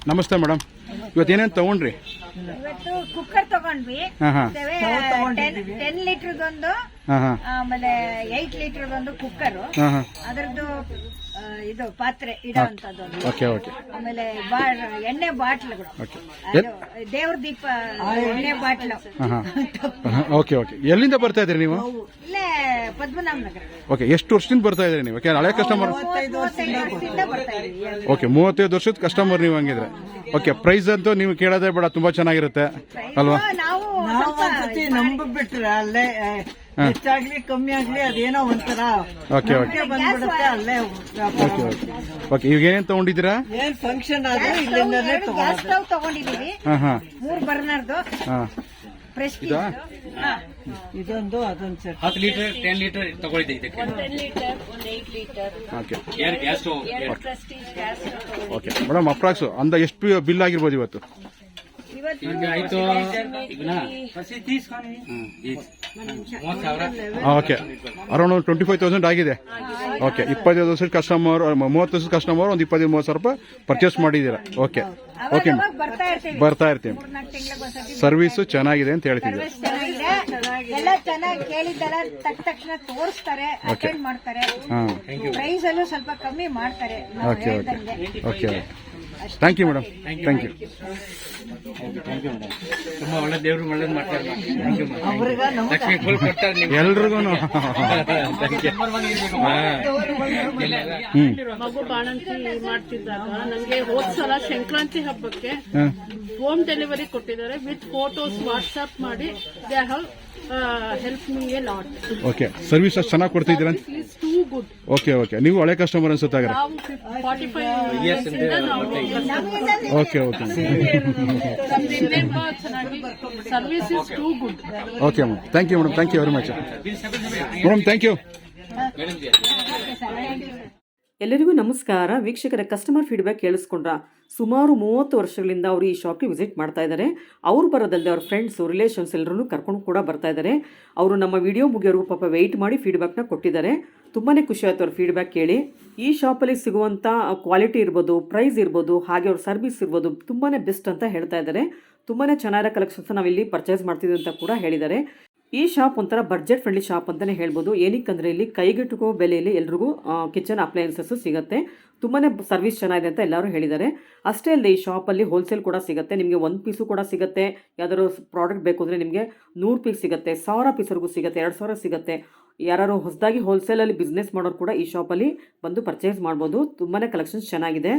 ನಮಸ್ತೆ ಮೇಡಮ್. ಇವತ್ತೇನೇನು ತಗೊಂಡ್ರಿ? ಇವತ್ತು ಕುಕ್ಕರ್ ತಗೊಂಡ್ವಿ. 10 ಲೀಟರ್ದೊಂದು, ಆಮೇಲೆ 8 ಲೀಟರ್ದೊಂದು ಕುಕ್ಕರ್, ಅದರದ್ದು ಇದು ಪಾತ್ರೆ ಇಡೋಂಥದ್ದು, ಆಮೇಲೆ ಎಣ್ಣೆ ಬಾಟ್ಲುಗಳು, ದೇವ್ರ ದೀಪ ಎಣ್ಣೆ ಬಾಟ್ಲು. Okay okay. ಎಲ್ಲಿಂದ ಬರ್ತಾ ಇದ್ರಿ ನೀವು? ಇಲ್ಲೇ ಪದ್ಮನಾಭ ನಗರ. ಓಕೆ. ಎಷ್ಟು ವರ್ಷದಿಂದ ಬರ್ತಾ ಇದ್ರಿ ನೀವು? ಹಳೆ ಕಸ್ಟಮರ್? 35 ವರ್ಷದಿಂದ ಬರ್ತಾ ಇದೀವಿ. ಓಕೆ, 35 ವರ್ಷದ ಕಸ್ಟಮರ್ ನೀವು ಹಂಗಿದ್ರೆ. ಓಕೆ. ಪ್ರೈಸ್ ಅಂತೂ ನೀವು ಕೇಳೋದೇ ಬೇಡ, ತುಂಬಾ ಚೆನ್ನಾಗಿರುತ್ತೆ ಅಲ್ವಾ? ನಾವು ನಂಬಿಬಿಟ್ರೆ ಅಲ್ಲೇ ಹೆಚ್ಚಾಗ್ಲಿ ಕಮ್ಮಿ ಆಗ್ಲಿ ಅದೇನೋ ಒಂಥರ ಬಂದ್ಬಿಡುತ್ತೆ ಅಲ್ಲೇ. ಓಕೆ. ಈಗ ಏನೇನ್ ತಗೊಂಡಿದ್ದೀರಾ? ಏನ್ ಫಂಕ್ಷನ್ ಆದ್ರೆ ಇಲ್ಲಿಂದಲೇ ಗ್ಯಾಸ್ ಸ್ಟವ್ ತಗೊಂಡಿದೀವಿ, 3 ಬರ್ನರ್ದು ಪ್ರೆಸ್ಟೀಜ್. ಇದೊಂದು ಅದೊಂದು ಸೆಟ್ 10 ಲೀಟರ್ 10 ಲೀಟರ್ ತಗೊಳ್ಳಿದೆ ಇದಕ್ಕೆ. 10 litre, 8 litre. Okay. Gas stove Prestige gas stove. Okay madam, approx ಅಂದ ಎಷ್ಟು ಬಿಲ್ ಆಗಿರ್ಬೋದು ಇವತ್ತು? ಈಗ ಆಯ್ತು ಈಗನಾ తీసుకొని 30,000. ಓಕೆ. ಅರೌಂಡ್ 25,000 ಆಗಿದೆ. ಓಕೆ. 25 ವರ್ಷದ ಕಸ್ಟಮರ್, 30 ವರ್ಷದ ಕಸ್ಟಮರ್ ಒಂದು 20-30 ಸಾವಿರ ರೂಪಾಯಿ ಪರ್ಚೇಸ್ ಮಾಡಿದ್ದೀರಾ. Okay okay. ಬರ್ತಾ ಇರ್ತೀವಿ. ಸರ್ವಿಸ್ ಚೆನ್ನಾಗಿದೆ ಅಂತ ಹೇಳ್ತಿದ್ದೀವಿ. ಎಲ್ಲ ಚೆನ್ನಾಗಿ ಕೇಳಿದ್ದಾರ ತಕ್ಷಣ ತೋರಿಸ್ತಾರೆ, ಅಟೆಂಡ್ ಮಾಡ್ತಾರೆ. ಪ್ರೈಸ್ ಅಲ್ಲೂ ಸ್ವಲ್ಪ ಕಮ್ಮಿ ಮಾಡ್ತಾರೆ. Okay okay okay. Thank you madam. Thank you. ತುಂಬಾ ಒಳ್ಳೆ ದೇವ್ರು ಒಳ್ಳೇದು ಮಾಡ್ತಾರೆ. ಥ್ಯಾಂಕ್ ಯು ಲಕ್ಷ್ಮೀ ಫುಲ್ ಕೊಡ್ತಾರೆ ನಿಮ್ಗೆ ಎಲ್ರಿಗೂ. ಮಗು ಬಾಣಂತಿ ಮಾಡ್ತಿದ್ದಾಗ ನಂಗೆ ಹೋದ್ಸಲ ಸಂಕ್ರಾಂತಿ ಹಬ್ಬಕ್ಕೆ ಹೋಮ್ ಡೆಲಿವರಿ ಕೊಟ್ಟಿದ್ದಾರೆ. ವಿತ್ ಫೋಟೋಸ್ ವಾಟ್ಸ್ಆಪ್ ಮಾಡಿ they have help me a lot. Okay. Service ಅಷ್ಟು ಚೆನ್ನಾಗಿ ಕೊಡ್ತಿದ್ದೀರಾ? Is too good. Okay okay. ನೀವು ಹಳೆ ಕಸ್ಟಮರ್ ಅನ್ಸುತ್ತಾಗ? ನಾವು 45 years ಇಂದ ನಾವು ಓಕೆ ಓಕೆ. ಚೆನ್ನಾಗಿ service is too good. Okay madam. Thank you madam. Thank you very much madam. Thank you. ಎಲ್ಲರಿಗೂ ನಮಸ್ಕಾರ. ವೀಕ್ಷಕರ, ಕಸ್ಟಮರ್ ಫೀಡ್ಬ್ಯಾಕ್ ಕೇಳಿಸ್ಕೊಂಡ್ರ? ಸುಮಾರು 30 ವರ್ಷಗಳಿಂದ ಅವರು ಈ ಶಾಪ್ಗೆ ವಿಸಿಟ್ ಮಾಡ್ತಾ ಇದ್ದಾರೆ. ಅವ್ರು ಬರೋದಲ್ಲದೆ ಅವ್ರ ಫ್ರೆಂಡ್ಸು, ರಿಲೇಷನ್ಸ್ ಎಲ್ಲರೂ ಕರ್ಕೊಂಡು ಕೂಡ ಬರ್ತಾ ಇದ್ದಾರೆ. ಅವರು ನಮ್ಮ ವಿಡಿಯೋ ಮುಗಿಯೋರು ಪಾಪ ವೆಯ್ಟ್ ಮಾಡಿ ಫೀಡ್ಬ್ಯಾಕ್ನ ಕೊಟ್ಟಿದ್ದಾರೆ. ತುಂಬಾ ಖುಷಿ ಆಯ್ತು ಅವ್ರ ಫೀಡ್ಬ್ಯಾಕ್ ಕೇಳಿ. ಈ ಶಾಪಲ್ಲಿ ಸಿಗುವಂಥ ಕ್ವಾಲಿಟಿ ಇರ್ಬೋದು, ಪ್ರೈಸ್ ಇರ್ಬೋದು, ಹಾಗೆ ಅವ್ರ ಸರ್ವಿಸ್ ಇರ್ಬೋದು, ತುಂಬಾ ಬೆಸ್ಟ್ ಅಂತ ಹೇಳ್ತಾ ಇದ್ದಾರೆ. ತುಂಬಾ ಚೆನ್ನಾಗಿರೋ ಕಲೆಕ್ಷನ್ಸ್ ನಾವಿಲ್ಲಿ ಪರ್ಚೇಸ್ ಮಾಡ್ತಿದ್ವಿ ಅಂತ ಕೂಡ ಹೇಳಿದ್ದಾರೆ. ಈ ಶಾಪ್ ಒಂಥರ ಬಡ್ಜೆಟ್ ಫ್ರೆಂಡ್ಲಿ ಶಾಪ್ ಅಂತಲೇ ಹೇಳ್ಬೋದು. ಏನಕ್ಕಂದರೆ ಇಲ್ಲಿ ಕೈಗೆಟುಕೋ ಬೆಲೆಯಲ್ಲಿ ಎಲ್ರಿಗೂ ಕಿಚನ್ ಅಪ್ಲಯನ್ಸಸ್ಸು ಸಿಗುತ್ತೆ. ತುಂಬಾ ಸರ್ವಿಸ್ ಚೆನ್ನಾಗಿದೆ ಅಂತ ಎಲ್ಲರೂ ಹೇಳಿದ್ದಾರೆ. ಅಷ್ಟೇ ಅಲ್ಲದೆ ಈ ಶಾಪಲ್ಲಿ ಹೋಲ್ಸೇಲ್ ಕೂಡ ಸಿಗುತ್ತೆ. ನಿಮಗೆ 1 ಪೀಸು ಕೂಡ ಸಿಗುತ್ತೆ. ಯಾವ್ದಾದ್ರು ಪ್ರಾಡಕ್ಟ್ ಬೇಕು ಅಂದರೆ ನಿಮಗೆ 100 ಪೀಸ್ ಸಿಗುತ್ತೆ, 1000 ಪೀಸ್ವರೆಗೂ ಸಿಗುತ್ತೆ, 2000 ಸಿಗುತ್ತೆ. ಯಾರು ಹೊಸದಾಗಿ ಹೋಲ್ಸೇಲಲ್ಲಿ ಬಿಸ್ನೆಸ್ ಮಾಡೋರು ಕೂಡ ಈ ಶಾಪಲ್ಲಿ ಬಂದು ಪರ್ಚೇಸ್ ಮಾಡ್ಬೋದು. ತುಂಬಾ ಕಲೆಕ್ಷನ್ಸ್ ಚೆನ್ನಾಗಿದೆ.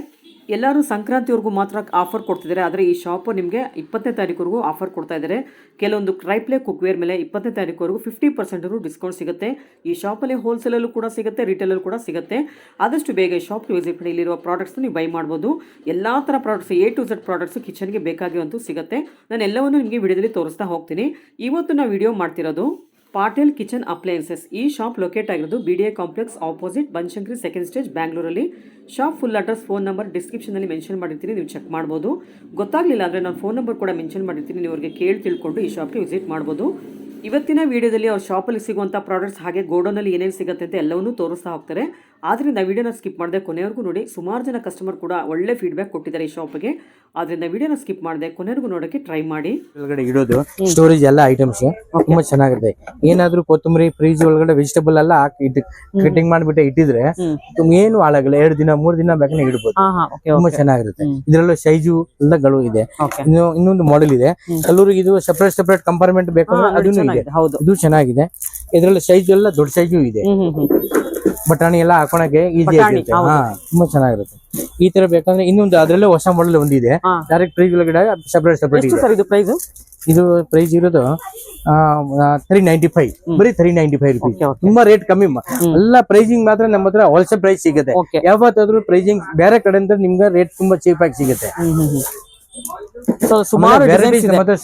ಎಲ್ಲರೂ ಸಂಕ್ರಾಂತಿವರೆಗೂ ಮಾತ್ರ ಆಫರ್ ಕೊಡ್ತಿದ್ದಾರೆ. ಆದರೆ ಈ ಶಾಪು ನಿಮಗೆ 20ನೇ ತಾರೀಕುವರೆಗೂ ಆಫರ್ ಕೊಡ್ತಾ ಇದ್ದಾರೆ. ಕೆಲವೊಂದು ಟ್ರೈಪ್ಲೇ ಕುಕ್ವೇರ್ ಮೇಲೆ 20ನೇ ತಾರೀಕುವರೆಗೂ 50% ಡಿಸ್ಕೌಂಟ್ ಸಿಗುತ್ತೆ. ಈ ಶಾಪಲ್ಲಿ ಹೋಲ್ಸೇಲಲ್ಲೂ ಕೂಡ ಸಿಗುತ್ತೆ, ರಿಟೇಲಲ್ಲೂ ಕೂಡ ಸಿಗುತ್ತೆ. ಆದಷ್ಟು ಬೇಗ ಈ ಶಾಪ್ಗೆ ವಿಸಿಟ್ ಮಾಡಿ. ಇಲ್ಲಿರುವ ಪ್ರಾಡಕ್ಟ್ಸ್ನ ನೀವು ಬೈ ಮಾಡ್ಬೋದು. ಎಲ್ಲ ಥರ products, A to Z products ಕಿಚನ್ಗೆ ಬೇಕಾಗಿರುವಂತೂ ಸಿಗುತ್ತೆ. ನಾನು ಎಲ್ಲವನ್ನೂ ನಿಮಗೆ ವಿಡಿಯೋದಲ್ಲಿ ತೋರಿಸ್ತಾ ಹೋಗ್ತೀನಿ. ಇವತ್ತು ನಾವು ವಿಡಿಯೋ ಮಾಡ್ತಿರೋದು ಪಾಟೇಲ್ ಕಿಚನ್ ಅಪ್ಲಯನ್ಸಸ್. ಈ ಶಾಪ್ ಲೊಕೇಟ್ ಆಗಿರೋದು BDA complex opposite Banashankari 2nd stage, ಬ್ಯಾಂಗ್ಳೂರಲ್ಲಿ. Shop full address, phone number ಡಿಸ್ಕ್ರಿಪ್ಷನಲ್ಲಿ ಮೆನ್ಷನ್ ಮಾಡಿರ್ತೀನಿ, ನೀವು ಚೆಕ್ ಮಾಡ್ಬೋದು. ಗೊತ್ತಾಗಲಿಲ್ಲ ಅಂದರೆ ನಾನು ಫೋನ್ ನಂಬರ್ ಕೂಡ ಮೆನ್ಷನ್ ಮಾಡಿರ್ತೀನಿ, ನೀವು ಅವ್ರಿಗೆ ಕೇಳಿ ತಿಳ್ಕೊಂಡು ಈ ಶಾಪ್ಗೆ ವಿಸಿಟ್ ಮಾಡ್ಬೋದು. ಇವತ್ತಿನ ವಿಡಿಯೋದಲ್ಲಿ ಅವ್ರ ಶಾಪಲ್ಲಿ ಸಿಗುವಂಥ ಪ್ರಾಡಕ್ಟ್ಸ್ ಹಾಗೆ ಗೋಡೌನಲ್ಲಿ ಏನೇನು ಸಿಗುತ್ತೆ ಅಂತ ಎಲ್ಲವನ್ನೂ ತೋರಿಸ್ತಾ ಹೋಗ್ತಾರೆ. ಆದ್ದರಿಂದ ವಿಡಿಯೋನ ಸ್ಕಿಪ್ ಮಾಡದೆ ಕೊನೆಯವರೆಗೂ ನೋಡಿ. ಸುಮಾರು ಜನ ಕಸ್ಟಮರ್ ಕೂಡ ಒಳ್ಳೆ ಫೀಡ್ಬ್ಯಾಕ್ ಕೊಟ್ಟಿದ್ದಾರೆ ಈ ಶಾಪ್ಗೆ. ಆದ್ದರಿಂದ ವಿಡಿಯೋನ ಸ್ಕಿಪ್ ಮಾಡದೆ ಕೊನೆಯವರೆಗೂ ನೋಡೋಕ್ಕೆ ಟ್ರೈ ಮಾಡಿ. ಒಳಗಡೆ ಇಡೋದು ಸ್ಟೋರೇಜ್ ಎಲ್ಲ ಐಟಮ್ಸ್ ತುಂಬಾ ಚೆನ್ನಾಗಿರುತ್ತೆ. ಏನಾದ್ರೂ ಕೊತ್ತಂಬರಿ ಫ್ರೀಜ್ ಒಳಗಡೆ ವೆಜಿಟೇಬಲ್ ಎಲ್ಲ ಕಟಿಂಗ್ ಮಾಡ್ಬಿಟ್ಟು ಇಟ್ಟಿದ್ರೆ ಏನು ಹಾಳಾಗಲ್ಲ. 2 ದಿನ 3 ದಿನ ಬೇಕಾದ್ರೆ ಇಡಬಹುದು. ತುಂಬಾ ಚೆನ್ನಾಗಿರುತ್ತೆ. ಇದರಲ್ಲೂ ಸೈಜು ಎಲ್ಲಗಳು ಇದೆ. ಇನ್ನೊಂದು ಮಾಡೆಲ್ ಇದೆ ಕೆಲವರಿಗೆ, ಇದು ಸೆಪರೇಟ್ ಕಂಪಾರ್ಟ್ಮೆಂಟ್ ಬೇಕಂದ್ರೆ ಅದನ್ನು ಇದೆ. ಇದು ಚೆನ್ನಾಗಿದೆ. ಇದರಲ್ಲಿ ಸೈಜ್ ಎಲ್ಲ ದೊಡ್ಡ ಸೈಜು ಇದೆ. ಬಟಾಣಿ ಎಲ್ಲ ಹಾಕೊಳಕ್ಕೆ ಈಸಿ ಆಗಿರುತ್ತೆ. ತುಂಬಾ ಚೆನ್ನಾಗಿರುತ್ತೆ. ಈ ತರ ಬೇಕಂದ್ರೆ ಇನ್ನೊಂದು ಅದರಲ್ಲೇ ಹೊಸ ಮಾಡೆಲ್ ಒಂದಿದೆ. ಡೈರೆಕ್ಟ್ ಫ್ರೀಜ್ ಒಳಗಡೆ ಸೆಪರೇಟ್ ಇದೆ. ಇದು ಪ್ರೈಸ್ ಇರೋದು 395, ಬರೀ 395 ರುಪೀಸ್. ತುಂಬಾ ರೇಟ್ ಕಮ್ಮಿ. ಎಲ್ಲ ಪ್ರೈಸಿಂಗ್ ಮಾತ್ರ ನಮ್ಮ ಹತ್ರ ಹೋಲ್ಸೇಲ್ ಪ್ರೈಸ್ ಸಿಗುತ್ತೆ. ಯಾವತ್ತಾದ್ರೂ ಪ್ರೈಸಿಂಗ್ ಬೇರೆ ಕಡೆ ಅಂತ ನಿಮ್ಗೆ ರೇಟ್ ತುಂಬಾ ಚೀಪ್ ಆಗಿ ಸಿಗುತ್ತೆ.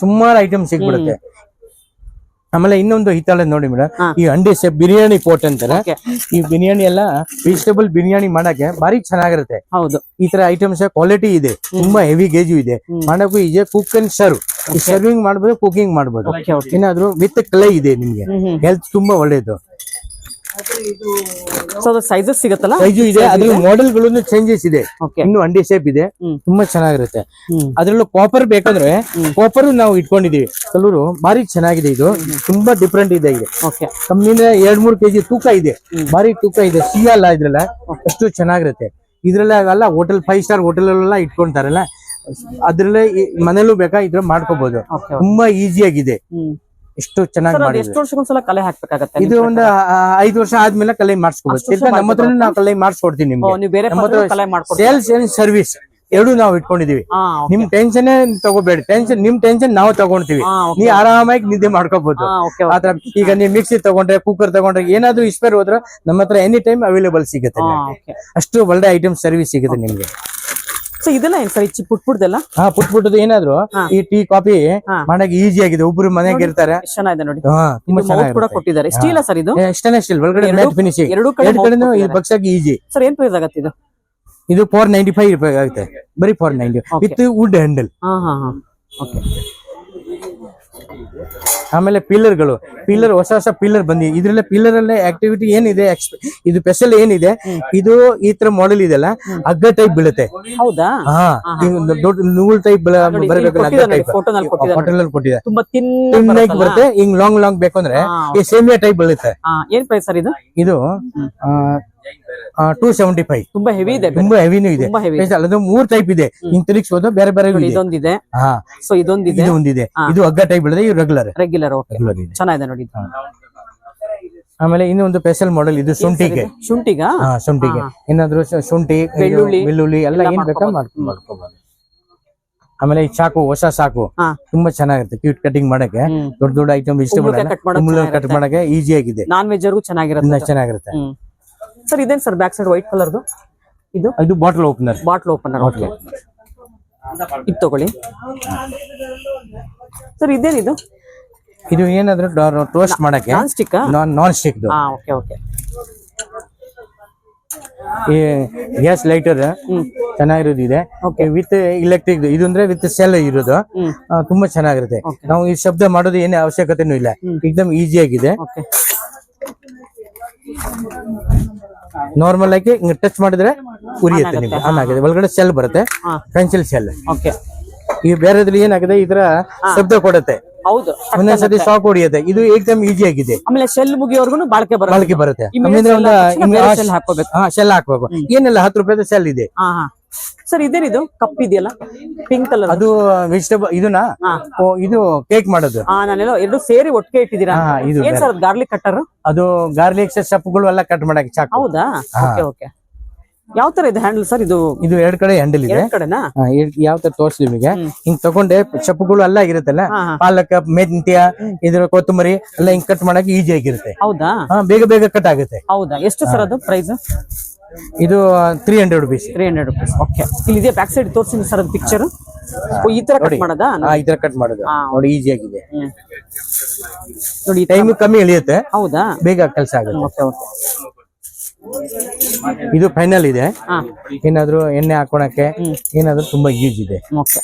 ಸುಮಾರು ಐಟಮ್ ಸಿಗ್ಬಿಡುತ್ತೆ. ಆಮೇಲೆ ಇನ್ನೊಂದು ಹಿತ್ತಾಳೆ ನೋಡಿ ಮೇಡಮ್, ಈ ಅಂಡೆ ಬಿರಿಯಾನಿ ಪೋಟ್ ಅಂತಾರೆ. ಈ ಬಿರಿಯಾನಿ ಎಲ್ಲ ವೆಜಿಟೇಬಲ್ ಬಿರಿಯಾನಿ ಮಾಡಕ್ಕೆ ಬಾರಿ ಚೆನ್ನಾಗಿರುತ್ತೆ. ಹೌದು, ಈ ತರ ಐಟಮ್ಸ್ ಕ್ವಾಲಿಟಿ ಇದೆ. ತುಂಬಾ ಹೆವಿ ಗೇಜು ಇದೆ. ಮಾಡಕ್ಕೂ ಇದೆ. ಕುಕ್ ಅಂಡ್ ಸರ್ವ್, ಸರ್ವಿಂಗ್ ಮಾಡ್ಬೋದು, ಕುಕಿಂಗ್ ಮಾಡ್ಬೋದು. ಏನಾದ್ರು ವಿತ್ ಕ್ಲೇ ಇದೆ. ನಿಮ್ಗೆ ಹೆಲ್ತ್ ತುಂಬಾ ಒಳ್ಳೇದು. ಸೊ ಅದು ಸೈಜಸ್ ಸಿಗತ್ತಲ್ಲ? ಸೈಜು ಇದೆ, ಅದ್ರ ಮಾಡೆಲ್ ಗಳು ಚೇಂಜಸ್ ಇದೆ. Okay. ಇನ್ನು ಅಂಡಿ ಶೇಪ್ ಇದೆ, ತುಂಬಾ ಚೆನ್ನಾಗಿರುತ್ತೆ. ಅದ್ರಲ್ಲೂ ಕಾಪರ್ ಬೇಕಾದ್ರೆ ಕಾಪರ್ ನಾವು ಇಟ್ಕೊಂಡಿದೀವಿ. ಕೆಲವರು ಭಾರಿ ಚೆನ್ನಾಗಿದೆ, ಇದು ತುಂಬಾ ಡಿಫ್ರೆಂಟ್ ಇದೆ. ಇದೆ ಓಕೆ. ಕಮ್ಮಿನ 2-3 kg ತೂಕ ಇದೆ, ಭಾರಿ ತೂಕ ಇದೆ. ಸಿಗಲ್ಲ ಇದ್ರಲ್ಲ, ಅಷ್ಟು ಚೆನ್ನಾಗಿರುತ್ತೆ. ಇದ್ರಲ್ಲ ಅಲ್ಲ ಹೋಟೆಲ್ 5 ಸ್ಟಾರ್ ಹೋಟೆಲ್ ಎಲ್ಲ ಇಟ್ಕೊಂತಾರಲ್ಲ, ಅದ್ರಲ್ಲೇ ಮನೇಲೂ ಬೇಕಾ ಇದ್ರ ಮಾಡ್ಕೋಬಹುದು. ತುಂಬಾ ಈಸಿ ಆಗಿದೆ, ಎಷ್ಟು ಚೆನ್ನಾಗಿ ಮಾಡಿದ್ರೆ. ಎಷ್ಟು ವರ್ಷಕ್ಕೊಂದ್ಸಲ ಕಲೆ ಹಾಕ್ಬೇಕಾಗತ್ತೆ? ಇದು ಒಂದು 5 ವರ್ಷ ಆದ್ಮೇಲೆ ಕಲೆ ಮಾಡಿಸ್ಕೋಬಹುದು. ನಮ್ಮ ಹತ್ರ ನಾವು ಕಲೆ ಮಾಡಿಸ್ಕೊಡ್ತೀವಿ ನಿಮ್ಗೆ. ನೀವು ಬೇರೆ ಕಲೆ ಮಾಡ್ಕೊಡ್ತೀವಿ. ಸೇಲ್ಸ್ ಅಂಡ್ ಸರ್ವಿಸ್ ಎರಡು ನಾವು ಇಟ್ಕೊಂಡಿದೀವಿ. ನಿಮ್ ಟೆನ್ಷನ್ ತಗೋಬೇಡಿ, ನಿಮ್ ಟೆನ್ಷನ್ ನಾವು ತಗೊಂತೀವಿ. ನೀವ್ ಆರಾಮಾಗಿ ನಿದ್ದೆ ಮಾಡ್ಕೋಬಹುದು. ಆತರ ಈಗ ನೀವು ಮಿಕ್ಸಿ ತಗೊಂಡ್ರೆ, ಕುಕ್ಕರ್ ತಗೊಂಡ್ರೆ, ಏನಾದ್ರು ಇಸ್ಪೇರ್ ಹೋದ್ರೆ ನಮ್ಮ ಹತ್ರ ಎನಿ ಟೈಮ್ ಅವೈಲೇಬಲ್ ಸಿಗುತ್ತೆ. ಅಷ್ಟು ಒಳ್ಳೆ ಐಟಮ್ ಸರ್ವಿಸ್ ಸಿಗುತ್ತೆ ನಿಮ್ಗೆ. ಸೊ ಇದೆಲ್ಲ ಏನ್ ಸರ್, ಪುಟ್ದೆಲ್ಲ? ಪುಟ್ದು ಏನಾದ್ರು ಈ ಟೀ ಕಾಫಿ ಮಾಡಕ್ ಈಸಿ ಆಗಿದೆ. ಒಬ್ರು ಮನೆಗೆ ಇರ್ತಾರೆ. ಚೆನ್ನಾಗಿದೆ ನೋಡಿ, ತುಂಬಾ ಚೆನ್ನಾಗಿ ಕೂಡ ಕೊಟ್ಟಿದ್ದಾರೆ. ಸ್ಟೀಲ್ ಸರ್ ಇದು? ಸ್ಟೇನ್ಲೆಸ್ ಒಳಗಡೆ ಮ್ಯಾಟ್ ಫಿನಿಶಿಂಗ್, ಎರಡು ಕಡೆನೂ ಬಗ್ಸಕ್ಕೆ ಈಸಿ. ಸರ್ ಏನ್ ಪ್ರೈಸ್ ಆಗತ್ತೆ ಇದು? ಇದು 495 ರೂಪಾಯಿ ಆಗುತ್ತೆ, ಬರೀ 490 ವಿತ್ ವುಡ್ ಹ್ಯಾಂಡಲ್. ಆಮೇಲೆ ಪಿಲ್ಲರ್ಗಳು, ಹೊಸ ಪಿಲ್ಲರ್ ಬಂದಿ. ಇದ್ರಲ್ಲೇ ಪಿಲ್ಲರ್ ಅಲ್ಲೇ ಆಕ್ಟಿವಿಟಿ ಏನಿದೆ, ಇದು ಸ್ಪೆಷಲ್ ಏನಿದೆ, ಇದು ಈ ತರ ಮಾಡೆಲ್ ಇದೆಲ್ಲ ಹಗ್ಗ ಟೈಪ್ ಬೀಳುತ್ತೆ. ಹೌದಾ? ದೊಡ್ಡ ನೂಲ್ ಟೈಪ್ ಬರಬೇಕು. ಹೋಟೆಲ್ ಕೊಟ್ಟಿದೆ, ತುಂಬಾ ಬರುತ್ತೆ. ಹಿಂಗ್ ಲಾಂಗ್ ಬೇಕು ಅಂದ್ರೆ ಈ ಸೇಮಿಯಾ ಟೈಪ್ ಬೀಳುತ್ತೆ. ಏನ್ ಪ್ರೈಸ್ ಸರ್ ಇದು? ಇದು 275. ತುಂಬಾ ಹೆವಿ ಇದೆ, ತುಂಬಾ ಹೆವಿನೂ ಇದೆ. ಅದು 3 ಟೈಪ್ ಇದೆ, ಹಿಂಗ್ ತಿರುಗಿಸಬಹುದು. ಬೇರೆ ಬೇರೆ ಇದೊಂದಿದೆ, ಸೊ ಇದೊಂದಿದೆ, ಇದು ಹಗ್ಗ ಟೈಪ್ ಬೀಳದೆ, ಇದು ರೆಗ್ಯುಲರ್. ಚೆನ್ನಾಗಿದೆ ನೋಡಿ. ಆಮೇಲೆ ಇನ್ನೊಂದು ಸ್ಪೆಷಲ್ ಮಾಡೆಲ್, ಇದು ಶುಂಠಿಗೆ. ಶುಂಠಿಗೆ ಏನಾದ್ರು ಶುಂಠಿ, ಬೆಳ್ಳುಳ್ಳಿ ಎಲ್ಲ ಏನ್ ಬೇಕಾ ಮಾಡ್ಕೋಬಹುದು. ಆಮೇಲೆ ಈ ಚಾಕು, ಹೊಸ ಚಾಕು ತುಂಬಾ ಚೆನ್ನಾಗಿರುತ್ತೆ. ಕ್ಯೂಟ್ ಕಟಿಂಗ್ ಮಾಡಕ್ಕೆ, ದೊಡ್ಡ ಐಟಮ್ ವೆಜಿಟೇಬಲ್ ಕಟ್ ಮಾಡಕ್ಕೆ ಈಸಿ ಆಗಿದೆ. ನಾನ್ ವೆಜ್ ಚೆನ್ನಾಗಿರುತ್ತೆ. ಸರ್ ಇದೇನ್ ಸರ್ ಬ್ಯಾಕ್ ಸೈಡ್ ವೈಟ್ ಕಲರ್ದು? ಇದು ಬಾಟಲ್ ಓಪನರ್. ಓಕೆ, ಇದು ತಗೊಳ್ಳಿ ಸರ್. ಇದೇನಿದು? ಇದು ಏನಾದ್ರು ಟೋಸ್ಟ್ ಮಾಡಕ್ಕೆ ನಾನ್ ಸ್ಟಿಕ್. ಓಕೆ. ಈ ಗ್ಯಾಸ್ ಲೈಟರ್ ಚೆನ್ನಾಗಿರೋದು ಇದೆ, ವಿತ್ ಇಲೆಕ್ಟ್ರಿಕ್. ಇದು ಅಂದ್ರೆ ವಿತ್ ಸೆಲ್ ಇರೋದು, ತುಂಬಾ ಚೆನ್ನಾಗಿರುತ್ತೆ. ನಾವು ಈ ಶಬ್ದ ಮಾಡೋದು ಏನೇ ಅವಶ್ಯಕತೆನೂ ಇಲ್ಲ, ಏಕದಮ್ ಈಸಿ ಆಗಿದೆ. ನಾರ್ಮಲ್ ಆಗಿ ಟಚ್ ಮಾಡಿದ್ರೆ ಉರಿಯುತ್ತೆ ನಿಮ್ಗೆ, ಆನ್ ಆಗಿದೆ. ಒಳಗಡೆ ಸೆಲ್ ಬರುತ್ತೆ, ಪೆನ್ಸಿಲ್ ಸೆಲ್. ಈ ಬೇರೆದ್ರಲ್ಲಿ ಏನಾಗಿದೆ, ಈ ತರ ಶಬ್ದ ಕೊಡುತ್ತೆ. ಹೌದು, ಒಂದೊಂದ್ಸತಿ ಶಾಕ್ ಹೊಡಿಯುತ್ತೆ. ಇದು ಏಕದಮ್ ಈಸಿ ಆಗಿದೆ. ಆಮೇಲೆ ಶೆಲ್ ಮುಗಿಯೋರ್ಗು ಬಾಳಿಕೆ ಬರುತ್ತೆ. ಶೆಲ್ ಹಾಕ್ಬೇಕು. ಏನೆಲ್ಲ 10 ರೂಪಾಯಿದ ಶೆಲ್ ಇದೆ. ಸರ್ ಇದೇನಿದು ಕಪ್ ಇದೆಯಲ್ಲ ಪಿಂಕ್ ಕಲರ್? ಅದು ವೆಜಿಟೇಬಲ್. ಇದನ್ನ ಇದು ಕೇಕ್ ಮಾಡೋದು. ನಾನೆಲ್ಲ ಎರಡು ಸೇರಿ ಒಟ್ಟಿಗೆ ಇಟ್ಟಿದ್ದೀರಾ? ಏನ್ ಸರ್ ಗಾರ್ಲಿಕ್ ಕಟ್ಟರ್? ಅದು ಗಾರ್ಲಿಕ್ ಸೊಪ್ಪುಗಳು ಎಲ್ಲ ಕಟ್ ಮಾಡಕ್ಕೆ ಚಾಕು. ಹೌದಾ? ಓಕೆ. ಯಾವ ತರ ಇದೆ ಹ್ಯಾಂಡಲ್ ಸರ್ ಇದು? ಇದು 2 ಕಡೆ ಹ್ಯಾಂಡಲ್ ಇದೆ. ಕಡೆನಾ? ಯಾವ ತರ ತೋರಿಸಿ ನಿಮಗೆ. ಹಿಂಗ್ ತಗೊಂಡೆ ಸೊಪ್ಪುಗಳು ಎಲ್ಲ ಇರುತ್ತಲ್ಲ, ಪಾಲಕ್, ಮೆಂತ್ಯ, ಇದ್ರ ಕೊತ್ತಂಬರಿ ಎಲ್ಲ ಹಿಂಗ್ ಕಟ್ ಮಾಡಕ್ಕೆ ಈಸಿ ಆಗಿರುತ್ತೆ. ಹೌದಾ? ಬೇಗ ಕಟ್ ಆಗುತ್ತೆ. ಹೌದಾ? ಎಷ್ಟು ಸರ್ ಅದು ಪ್ರೈಸ್? ಇದು 300 ರೂಪೀಸ್. 300 ರೂಪೀಸ್. ಓಕೆ. ಇಲ್ಲಿ ಇದೆ ಬ್ಯಾಕ್ ಸೈಡ್ ತೋರಿಸಿ ಸರ್ ಅದು ಪಿಕ್ಚರ್. ಈ ತರ ಕಟ್ ಮಾಡೋದಾ? ಈ ತರ ಕಟ್ ಮಾಡೋದು ನೋಡಿ, ಈಸಿ ಆಗಿದೆ ನೋಡಿ. ಟೈಮ್ ಕಮ್ಮಿ ಎಳಿಯುತ್ತೆ. ಹೌದಾ? ಬೇಗ ಕೆಲಸ ಆಗುತ್ತೆ. ಓಕೆ. ಇದು ಫೈನಲ್ ಇದೆ. ಏನಾದ್ರು ಎಣ್ಣೆ ಹಾಕೋಣಕ್ಕೆ ಏನಾದ್ರು ತುಂಬಾ ಯೂಸ್ ಇದೆ.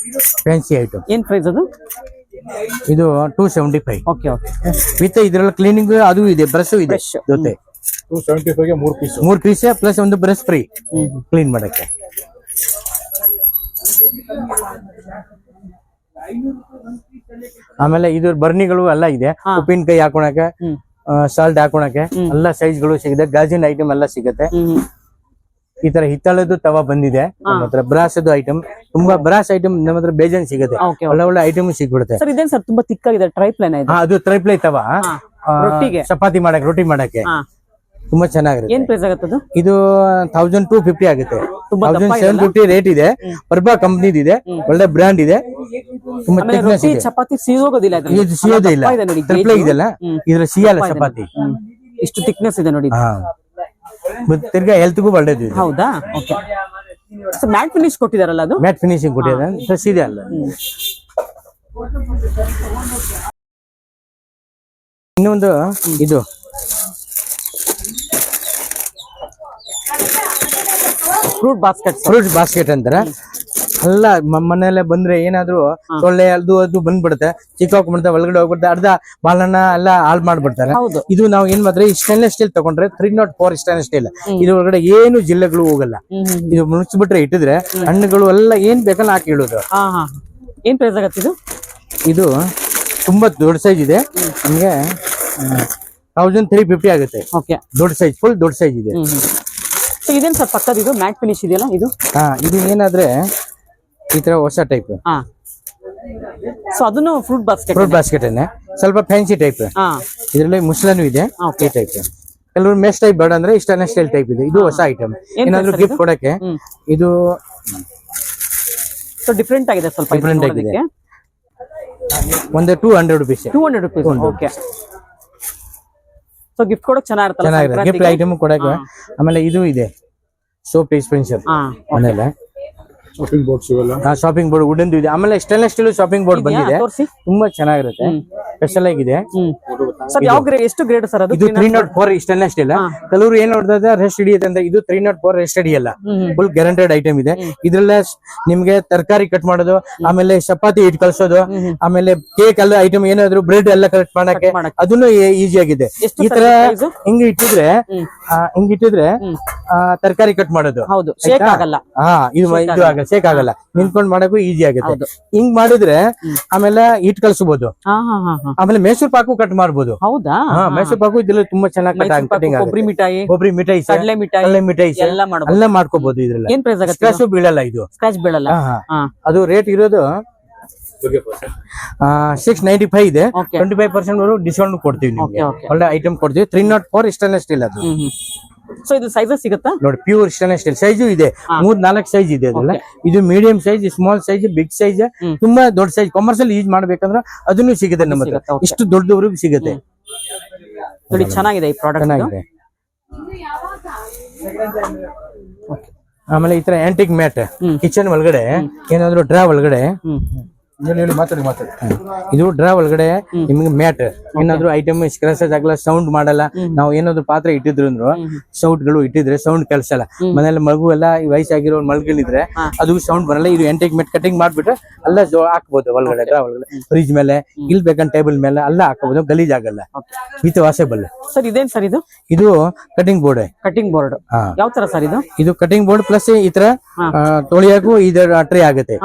Fancy item. ಏನ್ ಪ್ರೈಸ್ ಅದು? ಇದು 275. ಓಕೆ. ವಿತ್ ಇದ್ರಲ್ಲಿ ಕ್ಲೀನಿಂಗ್ ಅದು ಇದೆ, ಬ್ರಷ್ ಇದೆ ಜೊತೆ. 275 ಗೆ 3 ಪೀಸ್ ಪ್ಲಸ್ ಒಂದು ಬ್ರಷ್ ಫ್ರೀ ಕ್ಲೀನ್ ಮಾಡಕ್ಕೆ. ಆಮೇಲೆ ಇದು ಬರ್ನಿಗಳು ಎಲ್ಲ ಇದೆ, ಉಪ್ಪಿನಕಾಯಿ ಹಾಕೋಣಕ್ಕೆ, ಸಾಲ್ಟ್ ಹಾಕೋಣಕ್ಕೆ ಎಲ್ಲ ಸೈಜ್ಗಳು ಸಿಗುತ್ತೆ. ಗಾಜಿನ ಐಟಮ್ ಎಲ್ಲ ಸಿಗುತ್ತೆ. ಈ ತರ ಹಿತ್ತಾಳದ್ದು ತವಾ ಬಂದಿದೆ ನಮ್ಮ ಹತ್ರ. ಬ್ರಾಸದ್ದು ಐಟಮ್, ತುಂಬಾ ಬ್ರಾಸ್ ಐಟಮ್ ನಮ್ಮ ಹತ್ರ ಬೇಜಾನ್ ಸಿಗುತ್ತೆ. ಒಳ್ಳೆ ಐಟಮ್ ಸಿಗ್ಬಿಡುತ್ತೆ. ಸರ್ ಇದೇನ್ ಸರ್ ತುಂಬಾ ತಿಕ್ಕಾಗಿದೆ? ಟ್ರೈಪ್ಲೈನ್ ಇದೆ. ಅದು ಟ್ರೈಪ್ಲೈ ತವಾ, ಚಪಾತಿ ಮಾಡಕ್ಕೆ, ರೊಟ್ಟಿ ಮಾಡಕ್ಕೆ ತುಂಬಾ ಚೆನ್ನಾಗಿರುತ್ತೆ. ಏನ್ ಪ್ರೈಸ್ ಆಗುತ್ತೆ? ಇದು 1250 ಆಗುತ್ತೆ. 1750 ರೇಟ್ ಇದೆ. ಪರ್ಬಾ ಕಂಪ್ನಿದ್ ಇದೆ, ಒಳ್ಳೆ ಬ್ರ್ಯಾಂಡ್ ಇದೆ. ತುಂಬಾ thickness ಇದೆ. ಚಪಾತಿ ಸಿಯೋಗೋದಿಲ್ಲ. ಇದು ಸಿಯೋದೇ ಇಲ್ಲ, ಟ್ರಿಪ್ಲೈ ಇದೆಲ್ಲ, ಇದ್ರ ಸಿಯಲ್ಲ ಚಪಾತಿ. ಇಷ್ಟು ಥಿಕ್ನೆಸ್ ಇದೆ ನೋಡಿ. ತಿರ್ಗಾ ಹೆಲ್ತ್ಗೂ ಒಳ್ಳೇದು. ಹೌದಾ? ಓಕೆ. ಸೊ ಮ್ಯಾಟ್ ಫಿನಿಶ್ ಕೊಟ್ಟಿದಾರಲ್ಲ, ಅದು ಮ್ಯಾಟ್ ಫಿನಿಶಿಂಗ್ ಕೊಟ್ಟಿದ್ದಾರೆ, ಸೀದೆ ಅಲ್ಲ. ಇನ್ನೊಂದು ಇದು ಫ್ರೂಟ್ ಬಾಸ್ಕೆಟ್ ಅಂತಾರೆ. ಎಲ್ಲ ಮನೆಯಲ್ಲೇ ಬಂದ್ರೆ ಏನಾದ್ರು ಸೊಳ್ಳೆ ಅದು ಬಂದ್ಬಿಡುತ್ತೆ, ಚಿಕ್ಕ ಹೋಗ್ಬಿಡುತ್ತೆ, ಒಳಗಡೆ ಹೋಗ್ಬಿಡುತ್ತೆ, ಅರ್ಧ ಬಾಲನ್ನ ಎಲ್ಲ ಹಾಳು ಮಾಡ್ಬಿಡ್ತಾರೆ. ಹೌದು. ಇದು ನಾವು ಏನ್ ಮಾಡಿದ್ರೆ ಈ ಸ್ಟೇನ್ಲೆಸ್ ಸ್ಟೀಲ್ ತಗೊಂಡ್ರೆ 304 ಸ್ಟೇನ್ಲೆಸ್ ಸ್ಟೀಲ್, ಇದ್ರ ಒಳಗಡೆ ಏನು ಜಿಲ್ಲೆಗಳು ಹೋಗಲ್ಲ. ಇದು ಮುಚ್ಚಿಬಿಟ್ರೆ ಇಟ್ಟಿದ್ರೆ ಹಣ್ಣುಗಳು ಎಲ್ಲ ಏನ್ ಬೇಕಲ್ಲ ಹಾಕಿ ಇಡೋದು. ಏನ್ ಪ್ರೈಸ್ ಆಗತ್ತೆ ಇದು? ಇದು ತುಂಬಾ ದೊಡ್ಡ ಸೈಜ್ ಇದೆ, ನಮ್ಗೆ 1350 ಆಗುತ್ತೆ. ಓಕೆ, ದೊಡ್ಡ ಸೈಜ್, ಫುಲ್ ದೊಡ್ಡ ಸೈಜ್ ಇದೆ. ಸೊ ಇದೇನ್ ಸರ್ ಪಕ್ಕದ ಇದು ಮ್ಯಾಟ್ ಫಿನಿಶ್ ಇದೆಯಲ್ಲ ಇದು? ಇದು ಏನಾದ್ರೆ ಈ ತರ ಹೊಸ ಟೈಪ್. ಸೊ ಅದನ್ನು ಫ್ರೂಟ್ ಬಾಸ್ಕೆಟ್. ಫ್ರೂಟ್ ಬಾಸ್ಕೆಟ್ ಸ್ವಲ್ಪ ಫ್ಯಾನ್ಸಿ ಟೈಪ್. ಇದರಲ್ಲಿ ಮುಸ್ಲಾನು ಇದೆ, ಈ ಟೈಪ್. ಕೆಲವರು ಮೆಶ್ ಟೈಪ್ ಬೇಡ ಅಂದ್ರೆ ಸ್ಟೇನ್ಲೆಸ್ ಸ್ಟೀಲ್ ಟೈಪ್ ಇದೆ. ಇದು ಹೊಸ ಐಟಮ್, ಏನಾದ್ರು ಗಿಫ್ಟ್ ಕೊಡಕ್ಕೆ. ಇದು ಸೊ ಡಿಫ್ರೆಂಟ್ ಆಗಿದೆ, ಸ್ವಲ್ಪ ಡಿಫ್ರೆಂಟ್ ಆಗಿದೆ. ಒಂದು 200 rupees. 200 rupees. Okay, so gift ಕೊಡಕ್ಕೆ ಚೆನ್ನಾಗಿರುತ್ತೆ, ಗಿಫ್ಟ್ ಐಟಮ್ ಕೊಡಕ್ಕೆ. ಆಮೇಲೆ ಇದು ಇದೆ ಸೋಪ್ ಡಿಸ್ಪೆನ್ಸರ್ ಮನೇಲೆ. ಶಾಪಿಂಗ್ ಬೋರ್ಡ್ ವುಡನ್ ಇದೆ. ಆಮೇಲೆ ಸ್ಟೇನ್ಲೆಸ್ ಸ್ಟೀಲ್ ಶಾಪಿಂಗ್ ಬೋರ್ಡ್ ಬಂದಿದೆ, ತುಂಬಾ ಚೆನ್ನಾಗಿರುತ್ತೆ, ಸ್ಪೆಷಲ್ ಆಗಿದೆ. ಸರ್ ಯಾವ ಗ್ರೇಡ್, ಎಷ್ಟು ಗ್ರೇಡ್ ಸರ್ ಅದು? ಇದು 304 ಸ್ಟೇನ್ಲೆಸ್ ಸ್ಟೀಲ್. ಕೆಲವರು ಏನ್ ನೋಡಿದ್ರೆ ರೆಸ್ಟ್ ಹಿಡಿಯುತ್ತೆ ಅಂತ, ಇದು 304 ರೆಸ್ಟ್ ಹಿಡಿಯಲ್ಲ, ಫುಲ್ ಗ್ಯಾರಂಟೆಡ್ ಐಟಮ್ ಇದೆ. ಇದ್ರಲ್ಲೇ ನಿಮ್ಗೆ ತರಕಾರಿ ಕಟ್ ಮಾಡೋದು, ಆಮೇಲೆ ಚಪಾತಿ ಇಟ್ ಕಳ್ಸೋದು, ಆಮೇಲೆ ಕೇಕ್ ಎಲ್ಲ ಐಟಮ್ ಏನಾದ್ರು ಬ್ರೆಡ್ ಎಲ್ಲ ಕಟ್ ಮಾಡಕ್ಕೆ ಅದನ್ನು ಈಸಿ ಆಗಿದೆ. ಈ ತರ ಹಿಂಗ್ ಇಟ್ಟಿದ್ರೆ ತರಕಾರಿ ಕಟ್ ಮಾಡೋದು ಶೇಕ್ ಆಗಲ್ಲ. ಇದು ಆಗಲ್ಲ, ಶೇಕ್ ಆಗಲ್ಲ, ನಿಂತ್ಕೊಂಡ್ ಮಾಡಕ್ಕೂ ಈಸಿ ಆಗುತ್ತೆ. ಹಿಂಗ್ ಮಾಡಿದ್ರೆ ಆಮೇಲೆ ಇಟ್ ಕಳ್ಸಬಹುದು. ಆಮೇಲೆ ಮೈಸೂರ್ ಪಾಕು ಕಟ್ ಮಾಡ್ಬೋದು. ಹೌದಾ? ಮೈಸೂರ್ ಪಾಕು ಇದ್ರಲ್ಲಿ ತುಂಬಾ ಚೆನ್ನಾಗಿ ಕಟಿಂಗ್ ಆಗುತ್ತೆ. ಕೊಬ್ಬರಿ ಮಿಠಾಯಿ, ಕಡಲೆ ಮಿಠಾಯಿ ಎಲ್ಲ ಮಾಡ್ಕೋಬಹುದು ಇದ್ರಲ್ಲಿ. ಏನ್ ಪ್ರೈಸ್ ಆಗುತ್ತೆ? ಸ್ಕ್ರಾಚ್ ಬೀಳಲ್ಲ, ಇದು ಸ್ಕ್ರಾಚ್ ಬೀಳಲ್ಲ. ಅದು ರೇಟ್ ಇರೋದು 695 ಇದೆ. 25% ವರೆಗೂ ಡಿಸ್ಕೌಂಟ್ ಕೊಡ್ತೀವಿ ನಿಮ್ಗೆ, ಒಳ್ಳೆ ಐಟಮ್ ಕೊಡ್ತೀವಿ. 304 ಸ್ಟೇನ್ಲೆಸ್ ಸ್ಟೀಲ್ ಅದು. ಸೊ ಇದು ಸೈಜಸ್ ಸಿಗುತ್ತಾ? ನೋಡಿ, ಪ್ಯೂರ್ ಸ್ಟೇನ್ಲೆಸ್ ಸ್ಟೀಲ್ ಸೈಜು ಇದೆ, 3-4 ಸೈಜ್ ಇದೆ ಅದೆಲ್ಲ. ಇದು medium size, small size, big size, ತುಂಬಾ ದೊಡ್ಡ ಸೈಜ್ ಕಮರ್ಷಿಯಲ್ ಯೂಸ್ ಮಾಡ್ಬೇಕಂದ್ರೆ ಅದನ್ನು ಸಿಗುತ್ತೆ ನಮ್ಮ ಹತ್ರ. ಇಷ್ಟು ದೊಡ್ಡವರೆಗೂ ಸಿಗುತ್ತೆ ನೋಡಿ. ಚೆನ್ನಾಗಿದೆ ಈ ಪ್ರಾಡಕ್ಟ್, ಚೆನ್ನಾಗಿದೆ. ಆಮೇಲೆ ಈ ತರ ಆಂಟಿಕ್ ಮ್ಯಾಟ್ ಕಿಚನ್ ಒಳಗಡೆ, ಏನಾದ್ರು ಡ್ರಾ ಒಳಗಡೆ, ಇದು ಡ್ರಾ ಒಳಗಡೆ ನಿಮ್ಗೆ ಮ್ಯಾಟ್, ಏನಾದ್ರು ಐಟಮ್ ಸ್ಕ್ರಾಚಸ್ ಆಗಲ್ಲ, ಸೌಂಡ್ ಮಾಡಲ್ಲ. ನಾವು ಏನಾದ್ರು ಪಾತ್ರೆ ಇಟ್ಟಿದ್ರು ಅಂದ್ರು ಸೌಂಡ್ ಗಳು ಇಟ್ಟಿದ್ರೆ ಸೌಂಡ್ ಕೆಲ್ಸಲ್ಲ. ಮನೇಲಿ ಮಗು ಎಲ್ಲ ವಯಸ್ಸಾಗಿರೋ ಮಲ್ಗಳಿದ್ರೆ ಅದು ಸೌಂಡ್ ಬರಲ್ಲ. ಇದು ಆಂಟಿಕ್ ಮ್ಯಾಟ್ ಕಟಿಂಗ್ ಮಾಡ್ಬಿಟ್ರೆ ಎಲ್ಲ ಹಾಕ್ಬೋದು ಒಳಗಡೆ, ಡ್ರಾ ಒಳಗಡೆ, ಫ್ರಿಜ್ ಮೇಲೆ, ಇಲ್ಲಿ ಬೇಕಂತ ಟೇಬಲ್ ಮೇಲೆ ಎಲ್ಲ ಹಾಕಬಹುದು, ಗಲೀಜ್ ಆಗಲ್ಲ, ವಿತ್ ವಾಸೇಬಲ್. ಸರ್ ಇದೇನ್ ಸರ್ ಇದು? ಇದು ಕಟಿಂಗ್ ಬೋರ್ಡ್. ಕಟಿಂಗ್ ಬೋರ್ಡ್ ಯಾವ ತರ ಸರ್ ಇದು? ಇದು ಕಟಿಂಗ್ ಬೋರ್ಡ್ ಪ್ಲಸ್ ಈ ತರ ತೊಳಿಯಾಕು ಇದರ ಟ್ರೇ ಆಗುತ್ತೆ.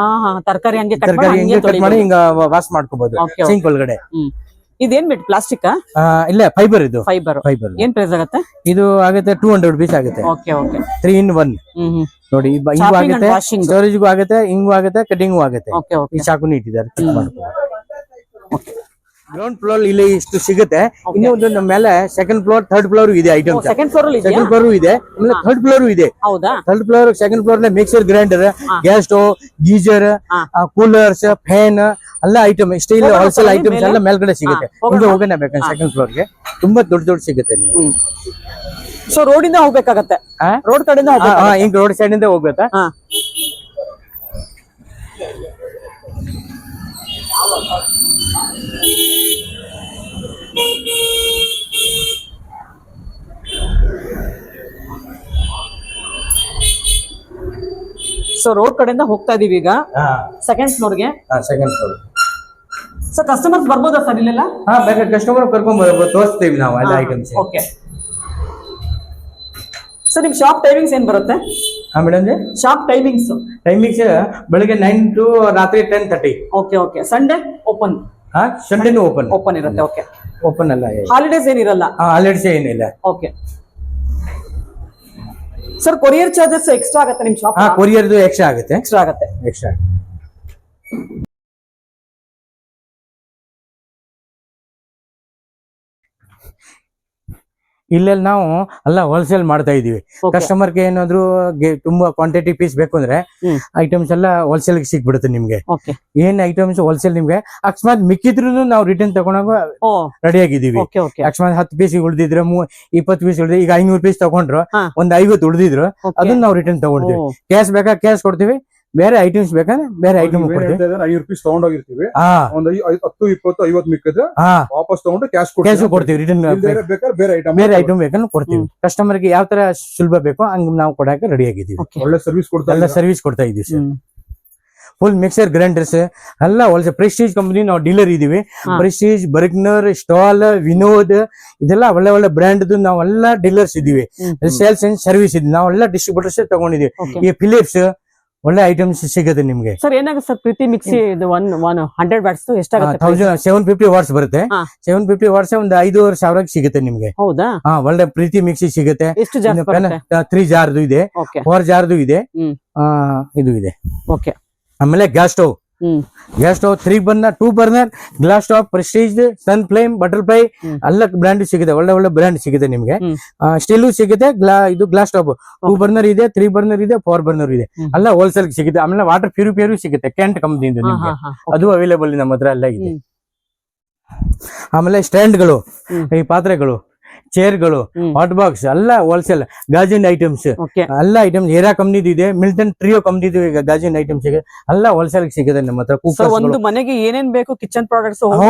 ತರಕಾರಿ ಹಂಗೆ ಕಟ್ ಮಾಡಿ ಹಿಂಗ ವಾಶ್ ಮಾಡ್ಕೋಬಹುದು ಸಿಂಕ್ ಒಳಗಡೆ. ಇದೇನ್ ಬಿಟ್ಟು ಪ್ಲಾಸ್ಟಿಕ್? ಇಲ್ಲ, ಫೈಬರ್. ಇದು ಫೈಬರ್. ಏನ್ ಪ್ರೈಸ್ ಆಗುತ್ತೆ? ಇದು ಆಗುತ್ತೆ 200 ರೂಪೀಸ್ ಆಗುತ್ತೆ. 3 in 1 ನೋಡಿ. ಹಿಂಗೂ ಆಗುತ್ತೆ, ಸ್ಟೋರೇಜ್ಗೂ ಆಗುತ್ತೆ, ಹಿಂಗೂ ಆಗುತ್ತೆ, ಕಟಿಂಗು ಆಗುತ್ತೆ. ಈ ಚಾಕುನು ಇಟ್ಟಿದ್ದಾರೆ, ಕಟ್ ಮಾಡ್ಕೊಂಡು. ಗ್ರೌಂಡ್ ಫ್ಲೋರ್ ಇಲ್ಲಿ ಇಷ್ಟು ಸಿಗುತ್ತೆ. ಇನ್ನು ಒಂದು ನಮ್ಮ ಮೇಲೆ ಸೆಕೆಂಡ್ ಫ್ಲೋರ್, ಥರ್ಡ್ ಫ್ಲೋರ್ ಇದೆ ಐಟಮ್. ಸೆಕೆಂಡ್ ಫ್ಲೋರ್ ಇದೆ, ಆಮೇಲೆ ಥರ್ಡ್ ಫ್ಲೋರ್ ಇದೆ. ಹೌದಾ? Third floor, second floor mixer grinder, gas stove, geyser, coolers, fan ಎಲ್ಲ ಐಟಮ್, ಸ್ಟೀಲ್ ಹೋಲ್ಸೇಲ್ ಐಟಮ್ಸ್ ಎಲ್ಲ ಮೇಲ್ಗಡೆ ಸಿಗುತ್ತೆ. ಹಿಂಗೆ ಹೋಗೋಣ ಬೇಕಂದ್ರೆ ಸೆಕೆಂಡ್ ಫ್ಲೋರ್ಗೆ ತುಂಬಾ ದೊಡ್ಡ ಸಿಗುತ್ತೆ ನಿಮ್ಗೆ. ಸೊ ರೋಡ್ ಇಂದ ಹೋಗ್ಬೇಕಾಗತ್ತೆ, ರೋಡ್ ಕಡೆಯಿಂದ ಹಿಂಗ್ ರೋಡ್ ಸೈಡ್ ಇಂದ ಹೋಗ್ಬೇಕಾ? ಸೊ ರೋಡ್ ಕಡೆಯಿಂದ ಹೋಗ್ತಾ ಇದೀವಿ ಈಗ ಸೆಕೆಂಡ್ ಫ್ಲೋರ್ಗೆ. Second floor. ಸೊ ಕಸ್ಟಮರ್ಸ್ ಬರ್ಬೋದಾ ಸರ್ ಇಲ್ಲೆಲ್ಲ? ಬೇಕಾದ್ರೆ ಕಸ್ಟಮರ್ ಕರ್ಕೊಂಡ್ ತೋರಿಸ್ತೀವಿ ನಾವು ಎಲ್ಲ ಐಟಮ್ಸ್. ಓಕೆ ಸರ್, ನಿಮ್ ಶಾಪ್ ಟೈಮಿಂಗ್ಸ್ ಏನ್ ಬರುತ್ತೆ? ಮೇಡಮ್, ಶಾಪ್ ಟೈಮಿಂಗ್ಸ್ ಬೆಳಿಗ್ಗೆ 9 to ರಾತ್ರಿ 10:30. ಓಕೆ. Sunday open? ಸಂಡೇನು ಓಪನ್ ಇರುತ್ತೆ. ಓಕೆ, ಓಪನ್ ಅಲ್ಲ, ಹಾಲಿಡೇಸ್ ಏನಿರಲ್ಲ? ಹಾಲಿಡೇಸ್ ಏನಿಲ್ಲ. Okay sir, courier charges extra ಆಗುತ್ತೆ ನಿಮ್ ಶಾಪ್? ಕೊರಿಯರ್ದು ಎಕ್ಸ್ಟ್ರಾ ಆಗುತ್ತೆ. ಎಕ್ಸ್ಟ್ರಾ. ಇಲ್ಲೆಲ್ಲ ನಾವು ಎಲ್ಲ ಹೋಲ್ಸೇಲ್ ಮಾಡ್ತಾ ಇದೀವಿ. ಕಸ್ಟಮರ್ಗೆ ಏನಾದ್ರು ತುಂಬಾ ಕ್ವಾಂಟಿಟಿ ಪೀಸ್ ಬೇಕು ಅಂದ್ರೆ ಐಟಮ್ಸ್ ಎಲ್ಲ ಹೋಲ್ಸೇಲ್ ಸಿಗ್ಬಿಡುತ್ತೆ ನಿಮ್ಗೆ. ಏನ್ ಐಟಮ್ಸ್ ಹೋಲ್ಸೇಲ್ ನಿಮ್ಗೆ ಅಕಸ್ಮಾತ್ ಮಿಕ್ಕಿದ್ರು ನಾವು ರಿಟರ್ನ್ ತಗೊಂಡಾಗ ರೆಡಿ ಆಗಿದೀವಿ. ಅಕಸ್ಮಾತ್ 10 ಪೀಸ್ ಉಳಿದಿದ್ರೆ 20 ಪೀಸ್ ಉಳಿದ್ರೆ, ಈಗ 500 ಪೀಸ್ ತಗೊಂಡ್ರು ಒಂದ್ 50 ಉಳಿದಿದ್ರು ಅದನ್ನ ನಾವು ರಿಟರ್ನ್ ತಗೊಂಡ್ತೀವಿ. ಕ್ಯಾಶ್ ಬೇಕಾ ಕ್ಯಾಶ್ ಕೊಡ್ತೀವಿ, ಬೇರೆ ಐಟಮ್ಸ್ ಬೇಕಂದ್ರೆ ಬೇರೆ ಐಟಮ್ ಕೊಡ್ತೀವಿ. 5 ರೂಪೀಸ್ ತಗೊಂಡೋಗಿರ್ತೀವಿ, ಒಂದು 10, 20, 50 ಮಿಕ್ಕಿದ್ರೆ ವಾಪಸ್ ತಗೊಂಡು ಕ್ಯಾಶ್ ಕೊಡ್ತೀವಿ. ರಿಟರ್ನ್ ಬೇರೆ ಐಟಮ್ ಬೇಕಂದ್ರೆ ಕೊಡ್ತೀವಿ. ಕಸ್ಟಮರ್ಗೆ ಯಾವ ತರ ಸುಲಭ ಬೇಕೋ ಹಂಗ ನಾವು ಕೊಡಕ್ಕೆ ರೆಡಿ ಆಗಿದ್ದೀವಿ. ಒಳ್ಳೆ ಸರ್ವಿಸ್ ಕೊಡ್ತಾ ಸರ್ವಿಸ್ ಕೊಡ್ತಾ ಇದೀವಿ ಸರ್. ಫುಲ್ ಮಿಕ್ಸರ್ ಗ್ರೈಂಡರ್ಸ್ ಎಲ್ಲ ಹೋಲ್ಸೇಲ್ ಪ್ರೆಸ್ಟೀಜ್ ಕಂಪನಿ ನಾವು ಡೀಲರ್ ಇದೀವಿ. ಪ್ರೆಸ್ಟೀಜ್, ಬರ್ಗ್ನರ್, ಸ್ಟಾಲ್, ವಿನೋದ್ ಇದೆಲ್ಲ ಒಳ್ಳೆ ಒಳ್ಳೆ ಬ್ರ್ಯಾಂಡ್ ನಾವೆಲ್ಲ ಡೀಲರ್ಸ್ ಇದೀವಿ. ಸೇಲ್ಸ್ ಅಂಡ್ ಸರ್ವಿಸ್ ಇದೆ, ನಾವೆಲ್ಲ ಡಿಸ್ಟ್ರಿಬ್ಯೂಟರ್ಸ್ ತಗೊಂಡಿದೀವಿ. ಈ ಫಿಲಿಪ್ಸ್ ಒಳ್ಳೆ ಐಟಮ್ಸ್ ಸಿಗುತ್ತೆ ನಿಮ್ಗೆ. ಸರ್ ಏನಾಗುತ್ತೆ ಸರ್ ಪ್ರೀತಿ ಮಿಕ್ಸಿ ಇದು 100 ವ್ಯಾಟ್ಸ್ ಎಷ್ಟಾಗುತ್ತೆ? 750 ವಾಟ್ಸ್ ಬರುತ್ತೆ. 750 ವಾಟ್ಸ್ ಒಂದು 5,500 ಸಿಗುತ್ತೆ ನಿಮ್ಗೆ. ಹೌದಾ? ಒಳ್ಳೆ ಪ್ರೀತಿ ಮಿಕ್ಸಿ ಸಿಗುತ್ತೆ. ಎಷ್ಟು ಜಾರ್ ಬರುತ್ತೆ? 3 ಜಾರ್ದು ಇದೆ, 4 ಜಾರ್ದು ಇದೆ, ಇದು ಇದೆ. ಓಕೆ. ಆಮೇಲೆ gas stove, gas stove 3 burner, 2 burner, glass stove, Prestige, Sun Flame, Butterfly ಎಲ್ಲ ಬ್ರ್ಯಾಂಡ್ ಸಿಗುತ್ತೆ. ಒಳ್ಳೆ ಒಳ್ಳೆ ಬ್ರ್ಯಾಂಡ್ ಸಿಗುತ್ತೆ ನಿಮ್ಗೆ. ಸ್ಟೀಲ್ ಸಿಗುತ್ತೆ. ಇದು ಗ್ಲಾಸ್ ಸ್ಟವ್ 2 ಬರ್ನರ್ ಇದೆ, 3 ಬರ್ನರ್ ಇದೆ, 4 ಬರ್ನರ್ ಇದೆ, ಎಲ್ಲ ಹೋಲ್ಸೇಲ್ ಸಿಗುತ್ತೆ. ಆಮೇಲೆ ವಾಟರ್ ಪ್ಯೂರಿಫೈಯರ್ ಸಿಗುತ್ತೆ ಕೆಂಟ್ ಕಂಪನಿಯಿಂದ ನಿಮ್ಗೆ. ಅದು ಅವೈಲೇಬಲ್ ನಮ್ಮ ಹತ್ರ ಎಲ್ಲ ಇದೆ. ಆಮೇಲೆ ಸ್ಟ್ಯಾಂಡ್ಗಳು, ಈ ಪಾತ್ರೆಗಳು, ಚೇರ್ಗಳು, ಹಾಟ್ ಬಾಕ್ಸ್ ಎಲ್ಲ ಹೋಲ್ಸೇಲ್. ಗಾಜಿನ ಐಟಮ್ಸ್ ಎಲ್ಲ ಐಟಮ್ಸ್ ಏರಾ ಕಂಪ್ನಿದು ಇದೆ, ಮಿಲ್ಟನ್ ಟ್ರಿಯೋ ಕಂಪ್ನಿದು ಗಾಜಿನ ಐಟಮ್ಸ್ ಎಲ್ಲ ಹೋಲ್ಸೇಲ್ ಸಿಗುತ್ತೆ ನಮ್ಮ ಹತ್ರ. ಒಂದು ಮನೆಗೆ ಏನೇನ್ ಬೇಕು ಕಿಚನ್ ಪ್ರಾಡಕ್ಟ್ಸ್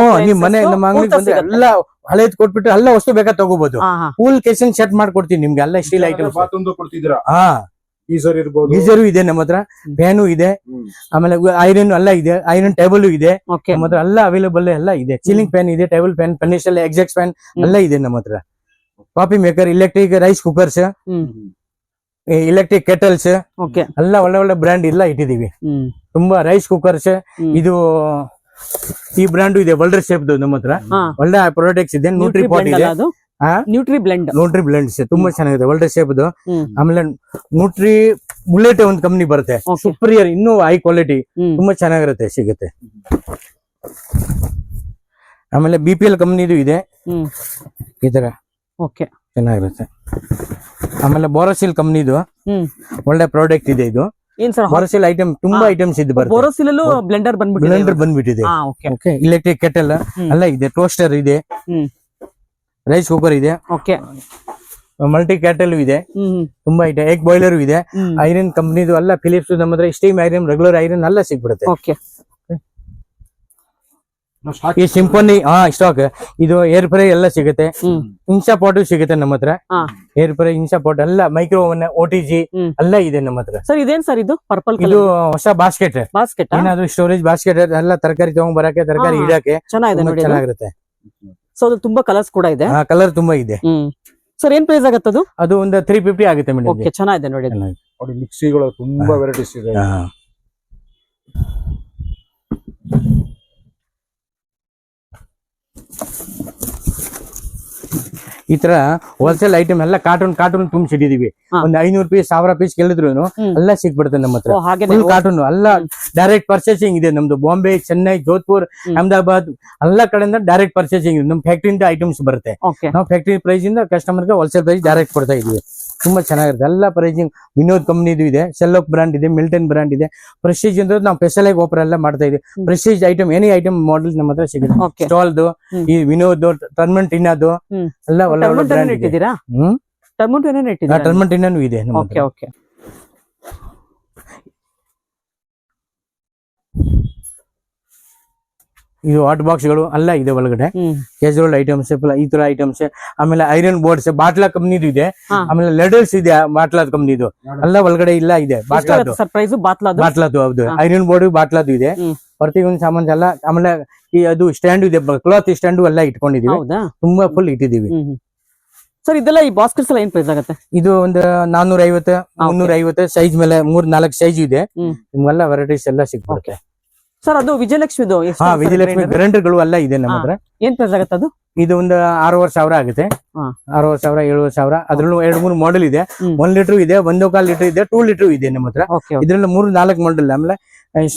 ನಿಮ್ ಮನೆ ನಮ್ಮ ಅಂಗಡಿ ಬಂದ್ರೆ ಎಲ್ಲ ಹಳೇದ್ ಕೊಟ್ಬಿಟ್ಟು ಎಲ್ಲ ವಸ್ತು ಬೇಕಾ ತಗೋಬಹುದು. ಫುಲ್ ಕಿಚನ್ ಸೆಟ್ ಮಾಡ್ಕೊಡ್ತೀವಿ ನಿಮ್ಗೆ ಎಲ್ಲ ಸ್ಟೀಲ್ ಐಟಮ್ಸ್. ಕೊಡ್ತಿದ್ದೀರಾ? ಗೀಸರು ಇದೆ ನಮ್ಮ ಹತ್ರ, ಫ್ಯಾನು ಇದೆ, ಆಮೇಲೆ ಐರನ್ ಎಲ್ಲ ಇದೆ, ಐರನ್ ಟೇಬಲ್ ಇದೆ ನಮ್ಮ ಹತ್ರ, ಎಲ್ಲ ಅವೈಲೇಬಲ್ ಎಲ್ಲ ಇದೆ. ಸೀಲಿಂಗ್ ಫ್ಯಾನ್ ಇದೆ, table fan, furniture, exact fan ಎಲ್ಲ ಇದೆ ನಮ್ಮ ಹತ್ರ. Coffee maker, electric rice cookers, electric kettles ಎಲ್ಲ ಒಳ್ಳೆ ಒಳ್ಳೆ ಬ್ರ್ಯಾಂಡ್ ಎಲ್ಲ ಇಟ್ಟಿದೀವಿ. ತುಂಬಾ ರೈಸ್ ಕುಕ್ಕರ್ಸ್, ಇದು ಈ ಬ್ರ್ಯಾಂಡ್ ಇದೆ ವರ್ಲ್ಡರ್ ಶೇಪ್ ನಮ್ಮ ಹತ್ರ. ಒಳ್ಳೆ ಪ್ರಾಡಕ್ಟ್ಸ್ ಇದೆ. ನ್ಯೂಟ್ರಿ ಪಾಟ್ ಇದೆ, ನ್ಯೂಟ್ರಿ ಬ್ಲೆಂಡ್ಸ್ ತುಂಬಾ ಚೆನ್ನಾಗಿದೆ ವರ್ಲ್ಡರ್ ಶೇಪ್. ಆಮೇಲೆ ನ್ಯೂಟ್ರಿ ಬುಲೆಟ್ ಒಂದು ಕಂಪ್ನಿ ಬರುತ್ತೆ, ಸುಪೀರಿಯರ್, ಇನ್ನೂ ಹೈ ಕ್ವಾಲಿಟಿ, ತುಂಬಾ ಚೆನ್ನಾಗಿರುತ್ತೆ, ಸಿಗುತ್ತೆ. ಆಮೇಲೆ BPL ಕಂಪ್ನಿದು ಇದೆ ಈ ತರ, ಚೆನ್ನಾಗಿರುತ್ತೆ. ಆಮೇಲೆ ಬೋರೋಸಿಲ್ ಕಂಪ್ನಿದು ಒಳ್ಳೆ ಪ್ರಾಡಕ್ಟ್ ಇದೆ. ಇದು ಬೋರೋಸಿಲ್ ಐಟಮ್ ತುಂಬಾ ಐಟಮ್ಸ್ ಇದೆ ಬರುತ್ತೆ. ಬ್ಲೆಂಡರ್ ಬಂದ್ಬಿಟ್ಟಿದೆ. ಇಲೆಕ್ಟ್ರಿಕ್ ಕೆಟಲ್ ಎಲ್ಲ ಇದೆ, ಟೋಸ್ಟರ್ ಇದೆ, ರೈಸ್ ಕುಕ್ಕರ್ ಇದೆ, ಮಲ್ಟಿ ಕ್ಯಾಟಲ್ ಇದೆ, ತುಂಬಾ ಇದೆ. ಎಗ್ ಬಾಯ್ಲರ್ ಇದೆ. ಐರನ್ ಕಂಪ್ನಿದು ಎಲ್ಲ ಫಿಲಿಪ್ಸ್ ನಮ್ಮ ಹತ್ರ ಸ್ಟೀಮ್ ಐರನ್, ರೆಗ್ಯುಲರ್ ಐರನ್ ಎಲ್ಲ ಸಿಗ್ಬಿಡುತ್ತೆ. ಈ ಸಿಂಪನಿ ಸ್ಟಾಕ್, ಇದು ಏರ್ ಫ್ರೈ ಎಲ್ಲ ಸಿಗುತ್ತೆ. ಇನ್ಸಾ ಪಾಟ್ ಸಿಗುತ್ತೆ ನಮ್ಮ ಹತ್ರ. ಏರ್ ಫ್ರೈ, ಇನ್ಸಾ ಪಾಟ್ ಎಲ್ಲ, ಮೈಕ್ರೋ ಓವನ್, OTG ಎಲ್ಲ ಇದೆ ನಮ್ಮ ಹತ್ರ. ಸರ್ ಇದೇನ್ ಸರ್ ಇದು ಪರ್ಪಲ್? ಇದು ಹೊಸ ಬಾಸ್ಕೆಟ್, ಏನಾದ್ರು ಸ್ಟೋರೇಜ್ ಬಾಸ್ಕೆಟ್ ಎಲ್ಲ ತರಕಾರಿ ತಗೊಂಡ್ ಬರಕ್ಕೆ, ತರಕಾರಿ ಇಡಕ್ಕೆ ಚೆನ್ನಾಗಿರುತ್ತೆ. ಸೊ ಅದು ತುಂಬಾ ಕಲರ್ಸ್ ಕೂಡ ಇದೆ. ಕಲರ್ ತುಂಬಾ ಇದೆ. ಸರ್ ಏನ್ ಪ್ರೈಸ್ ಆಗತ್ತದು? ಅದು ಒಂದು 350 ಆಗುತ್ತೆ ಮೇಡಮ್. ಚೆನ್ನಾಗಿದೆ ನೋಡಿ. ಮಿಕ್ಸಿಗಳು ತುಂಬಾ ವೆರೈಟೀಸ್ ಇದೆ. ಈ ತರ ಹೋಲ್ಸೇಲ್ ಐಟಮ್ ಎಲ್ಲ ಕಾರ್ಟೂನ್ ತುಂಬಿಸಿದೀವಿ. ಒಂದ್ 500 ಪೀಸ್ 1000 ಪೀಸ್ ಕೇಳಿದ್ರು ಎಲ್ಲ ಸಿಗ್ಬಿಡುತ್ತೆ ನಮ್ಮ ಹತ್ರ. ಫುಲ್ ಕಾರ್ಟೂನ್ ಎಲ್ಲ ಡೈರೆಕ್ಟ್ ಪರ್ಚೇಸಿಂಗ್ ಇದೆ ನಮ್ದು. ಬಾಂಬೆ, ಚೆನ್ನೈ, ಜೋಧ್ಪುರ್, ಅಹಮದಾಬಾದ್ ಎಲ್ಲ ಕಡೆಯಿಂದ ಡೈರೆಕ್ಟ್ ಪರ್ಚೇಸಿಂಗ್ ನಮ್ ಫ್ಯಾಕ್ಟ್ರಿಯಿಂದ ಐಟಮ್ಸ್ ಬರುತ್ತೆ. ನಾವು ಫ್ಯಾಕ್ಟ್ರಿ ಪ್ರೈಸ್ ಇಂದ ಕಸ್ಟಮರ್ ಗೆ ಹೋಲ್ಸೇಲ್ ಪ್ರೈಸ್ ಡೈರೆಕ್ಟ್ ಕೊಡ್ತಾ ಇದೀವಿ. ತುಂಬಾ ಚೆನ್ನಾಗಿರುತ್ತೆ ಎಲ್ಲ ಪ್ರೈಸಿಂಗ್. ವಿನೋದ್ ಕಂಪ್ನಿದು ಇದೆ, ಸೆಲ್ಲೋಕ್ ಬ್ರಾಂಡ್ ಇದೆ, ಮಿಲ್ಟನ್ ಬ್ರಾಂಡ್ ಇದೆ. ಪ್ರೆಸ್ಟೀಜ್ ಅಂದ್ರೆ ನಾವು ಸ್ಪೆಷಲ್ ಆಗಿ ಆಫರ್ ಎಲ್ಲ ಮಾಡ್ತಾ ಇದೀವಿ. Prestige item, any item model ನಮ್ಮ ಹತ್ರ ಸಿಗುತ್ತೆ. ಸ್ಟಾಲ್ದು, ಈ ವಿನೋದ್, ಟರ್ಮೆಂಟಿನಾದು ಎಲ್ಲ ಒಳ್ಳೆ ಒಳ್ಳೆ ಬ್ರಾಂಡ್ ಇಟ್ಟಿದ್ದೀರಾ. ಟರ್ಮೆಂಟಿನಾನು ಇದೆ. ಇದು ಹಾಟ್ ಬಾಕ್ಸ್ ಗಳು ಎಲ್ಲ ಇದೆ ಒಳಗಡೆ. ಕ್ಯಾಶುವಲ್ ಐಟಮ್ಸ್, ಈ ತರ ಐಟಮ್ಸ್. ಆಮೇಲೆ ಐರನ್ ಬೋರ್ಡ್ಸ್, ಬಾಟ್ಲಾ ಕಂಪ್ನಿದು ಇದೆ. ಆಮೇಲೆ ಲೆಡಲ್ಸ್ ಇದೆ, ಬಾಟ್ಲಾದ್ ಕಂಪ್ನಿದು ಎಲ್ಲ ಒಳಗಡೆ ಇಲ್ಲ ಇದೆ. ಬಾಟ್ಲಾದು ಹೌದು. ಐರನ್ ಬೋರ್ಡ್ ಬಾಟ್ಲಾದು ಇದೆ. ಪ್ರತಿಯೊಂದು ಸಾಮಾನು ಎಲ್ಲ. ಆಮೇಲೆ ಈ ಅದು ಸ್ಟ್ಯಾಂಡ್ ಇದೆ, ಕ್ಲಾತ್ ಸ್ಟ್ಯಾಂಡ್ ಎಲ್ಲ ಇಟ್ಕೊಂಡಿದೀವಿ. ತುಂಬಾ ಫುಲ್ ಇಟ್ಟಿದೀವಿ. ಸರ್ ಇದೆಲ್ಲ ಈ ಬಾಸ್ಕೆಟ್ಸ್ ಎಲ್ಲ ಏನ್ ಪ್ರೈಸ್ ಆಗುತ್ತೆ? ಇದು ಒಂದು 450, 350 ಸೈಜ್ ಮೇಲೆ 3-4 ಸೈಜ್ ಇದೆ. ನಿಮ್ಗೆಲ್ಲ ವೆರೈಟೀಸ್ ಎಲ್ಲ ಸಿಗ್ಬಿಡುತ್ತೆ. ಸರ್ ಅದು ವಿಜಯಲಕ್ಷ್ಮಿದು? ವಿಜಯಲಕ್ಷ್ಮಿ ಗ್ರೈಂಡರ್ಗಳು ಎಲ್ಲ ಇದೆ ನಮ್ಮ ಹತ್ರ. ಏನ್ ಪ್ರೈಸ್ ಆಗುತ್ತೆ ಅದು? ಇದು ಒಂದು 6,500 ಆಗುತ್ತೆ. 6,500, 7,500. ಅದ್ರಲ್ಲೂ 2-3 ಮಾಡೆಲ್ ಇದೆ. 1 ಲೀಟರ್ ಇದೆ, 1.25 ಲೀಟರ್ ಇದೆ, 2 ಲೀಟರ್ ಇದೆ ನಮ್ಮ ಹತ್ರ. ಇದ್ರಲ್ಲಿ 3-4 ಮಾಡೆಲ್. ಆಮೇಲೆ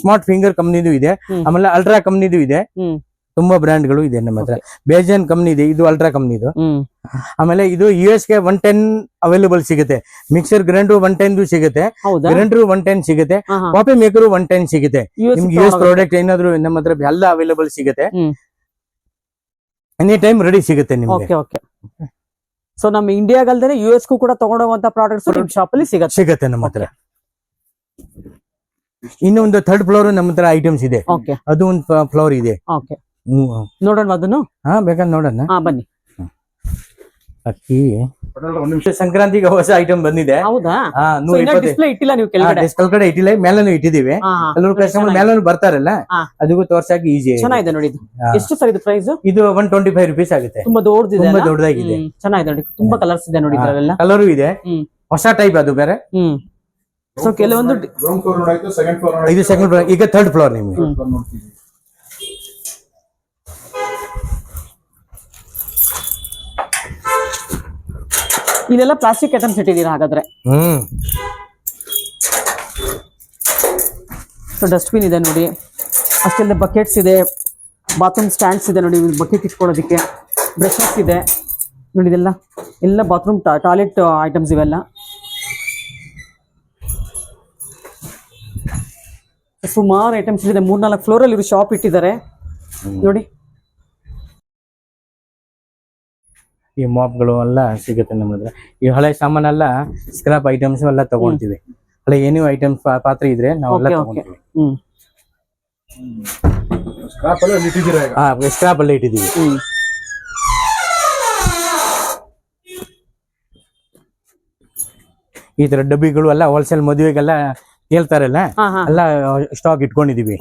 ಸ್ಮಾರ್ಟ್ ಫಿಂಗರ್ ಕಂಪ್ನಿದು ಇದೆ. ಆಮೇಲೆ ಅಲ್ಟ್ರಾ ಕಂಪ್ನಿದು ಇದೆ. ತುಂಬಾ ಬ್ರ್ಯಾಂಡ್ ಗಳು ಇದೆ ನಮ್ಮ ಹತ್ರ. ಬೇಜನ್ ಕಂಪ್ನಿ ಇದೆ, ಇದು ಅಲ್ಟ್ರಾ ಕಂಪ್ನಿದು. ಆಮೇಲೆ ಇದು US ಗೆ 110 ಅವೈಲೇಬಲ್ ಸಿಗುತ್ತೆ. ಮಿಕ್ಸರ್ ಗ್ರೈಂಡರ್ 110 ಸಿಗುತ್ತೆ, ಗ್ರೈಂಡರ್ 110 ಸಿಗುತ್ತೆ, ಕಾಫಿ ಮೇಕರ್ 110 ಸಿಗುತ್ತೆ. ನಿಮ್ಗೆ US ಪ್ರಾಡಕ್ಟ್ ಏನಾದ್ರು ನಮ್ಮ ಹತ್ರ ಎಲ್ಲ ಅವೈಲೇಬಲ್ ಸಿಗುತ್ತೆ. ಎನಿ ಟೈಮ್ ರೆಡಿ ಸಿಗುತ್ತೆ ನಿಮ್ಗೆ. ಸೊ ನಮ್ಮ ಇಂಡಿಯಾಗಲ್ದೇನೆ US ಗೂ ಕೂಡ ತಗೊಂಡೋಗುವಂತ ಪ್ರಾಡಕ್ಟ್ಸ್ ನಿಮ್ ಶಾಪ್ ಅಲ್ಲಿ ಸಿಗುತ್ತೆ ನಮ್ಮ ಹತ್ರ. ಇನ್ನೊಂದು 3rd ಫ್ಲೋರ್ ನಮ್ಮ ಹತ್ರ ಐಟಮ್ಸ್ ಇದೆ. ಅದು ಒಂದು ಫ್ಲೋರ್ ಇದೆ. ನೋಡೋಣ ಅದನ್ನು. ಬೇಕಾದ್ರೆ ನೋಡೋಣ, ಬನ್ನಿ. ಅಕ್ಕಿ ಒಂದ್ ನಿಮಿಷ ಸಂಕ್ರಾಂತಿಗೆ ಹೊಸ ಐಟಮ್ ಬಂದಿದೆ. ಹೌದಾ? ಹಾ, 120 ಡಿಸ್ಪ್ಲೇ ಇಟ್ಟಿಲ್ಲ ನೀವು ಕೆಳಗಡೆ? ಕೆಳಗಡೆ ಇಟ್ಟಿಲ್ಲ, ಮೇಲೂ ಇಟ್ಟಿದೀವಿ. ಕೆಲವರು ಕಸ್ಟಮರ್ ಮೇಲೂ ಬರ್ತಾರಲ್ಲ, ಅದಕ್ಕೂ ತೋರ್ಸಕ್ಕೆ ಈಸಿ. ಚೆನ್ನಾಗಿದೆ ನೋಡಿ ಇದು. ಎಷ್ಟು ಸರ್ ಇದು ಪ್ರೈಸ್? ಇದು 125 rupees ಆಗುತ್ತೆ. ತುಂಬಾ ದೊಡ್ಡದಿದೆ, ತುಂಬಾ ದೊಡ್ಡದಾಗಿದೆ. ಚೆನ್ನಾಗಿದೆ ನೋಡಿ. ತುಂಬಾ ಕಲರ್ಸ್ ಇದೆ ನೋಡಿ ಇದರಲ್ಲೆಲ್ಲ. ಕಲರು ಇದೆ, ಹೊಸ ಟೈಪ್ ಅದು ಬೇರೆ. ಸೊ ಕೆಲವೊಂದು ಗ್ರೌಂಡ್ ಫ್ಲೋರ್ ನೋಡಾಯ್ತು, ಸೆಕೆಂಡ್ ಫ್ಲೋರ್ ಇದು ಸೆಕೆಂಡ್ ಫ್ಲೋರ್, ಈಗ ಥರ್ಡ್ ಫ್ಲೋರ್ ನಿಮ್ಗೆ. ನೋಡ್ತೀವಿ. ಇದೆಲ್ಲ ಪ್ಲಾಸ್ಟಿಕ್ ಐಟಮ್ಸ್ ಇಟ್ಟಿದ್ದೀರಾ ಹಾಗಾದ್ರೆ? ಸೊ ಡಸ್ಟ್ಬಿನ್ ಇದೆ ನೋಡಿ, ಅಷ್ಟೆಲ್ಲ ಬಕೆಟ್ಸ್ ಇದೆ, ಬಾತ್ರೂಮ್ ಸ್ಟ್ಯಾಂಡ್ಸ್ ಇದೆ ನೋಡಿ, ಬಕೆಟ್ ಇಟ್ಕೊಳ್ಳೋದಕ್ಕೆ, ಬ್ರಷಸ್ ಇದೆ ನೋಡಿ. ಇದೆಲ್ಲ ಎಲ್ಲ ಬಾತ್ರೂಮ್ ಟಾಯ್ಲೆಟ್ ಐಟಮ್ಸ್ ಇವೆಲ್ಲ. ಸುಮಾರು ಐಟಮ್ಸ್ ಇದೆ. 3-4 ಫ್ಲೋರಲ್ಲಿ ಇವರು ಶಾಪ್ ಇಟ್ಟಿದ್ದಾರೆ ನೋಡಿ. ಈ ಮಾಪ್ಗಳು ಎಲ್ಲ ಸಿಗುತ್ತೆ ನಮ್ಮ ಹತ್ರ. ಈ ಹಳೆ ಸಾಮಾನೆಲ್ಲ ಸ್ಕ್ರಾಪ್ ಐಟಮ್ಸ್ ಎಲ್ಲ ತಗೊಂತೀವಿ. ಹಳೆ ಏನೇ ಐಟಮ್ಸ್ ಪಾತ್ರೆ ಇದ್ರೆ ನಾವೆಲ್ಲ ತಗೊಂತೀವಿ. ಸ್ಕ್ರಾಪ್ ಅಲ್ಲಿ ಇಟ್ಟಿದ್ದೀರಾ ಈಗ? ಸ್ಕ್ರಾಪ್ ಅಲ್ಲಿ ಇಟ್ಟಿದ್ದೀವಿ. ಈ ತರ ಡಬ್ಬಿಗಳು ಎಲ್ಲ ಹೋಲ್ಸೇಲ್ ಮದುವೆಗೆಲ್ಲ ಹೇಳ್ತಾರಲ್ಲ, ಎಲ್ಲ ಸ್ಟಾಕ್ ಇಟ್ಕೊಂಡಿದೀವಿ.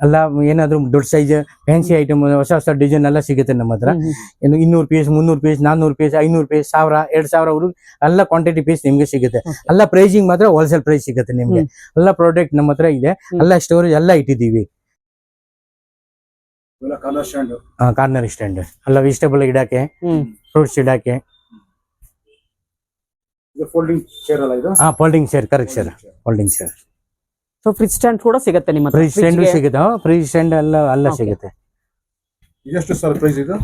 ಎಲ್ಲ ಏನಾದ್ರು ದೊಡ್ಡ ಸೈಜ್ ಫ್ಯಾನ್ಸಿ ಐಟಮ್, ಹೊಸ ಡಿಸೈನ್ ಎಲ್ಲ ಸಿಗುತ್ತೆ ನಮ್ಮ ಹತ್ರ. 200 ಪೀಸ್, 300 ಪೀಸ್, 400 ಪೀಸ್, 500 ಪೀಸ್, 1000, 2000 ಎಲ್ಲ ಕ್ವಾಂಟಿಟಿ ಪೀಸ್ ನಿಮ್ಗೆ ಸಿಗುತ್ತೆ. ಎಲ್ಲ ಪ್ರೈಸಿಂಗ್ ಮಾತ್ರ ಹೋಲ್ಸೇಲ್ ಪ್ರೈಸ್ ಸಿಗುತ್ತೆ ನಿಮ್ಗೆ. ಎಲ್ಲ ಪ್ರಾಡಕ್ಟ್ ನಮ್ಮ ಹತ್ರ ಇದೆ, ಎಲ್ಲ ಸ್ಟೋರೇಜ್ ಎಲ್ಲ ಇಟ್ಟಿದ್ದೀವಿ. ಕಾರ್ನರ್ ಸ್ಟ್ಯಾಂಡ್ ಎಲ್ಲ ವೆಜಿಟೇಬಲ್ ಇಡಕ್ಕೆ, ಫ್ರೂಟ್ಸ್ ಇಡಕ್ಕೆ. ಫೋಲ್ಡಿಂಗ್ ಚೇರ್ ಅಲ್ಲ ಇದು? Folding chair, correct sir, folding chair. So fridge stand ಕೂಡ ಸಿಗುತ್ತೆ ನಿಮ್ಮ ಹತ್ರ? ಫ್ರಿಜ್ ಸ್ಟ್ಯಾಂಡ್ ಸಿಗುತ್ತೆ, ಫ್ರಿಜ್ ಸ್ಟ್ಯಾಂಡ್ ಎಲ್ಲ ಸಿಗುತ್ತೆ. ಇದೆಷ್ಟು ಸರ್ ಪ್ರೈಸ್ ಇದು?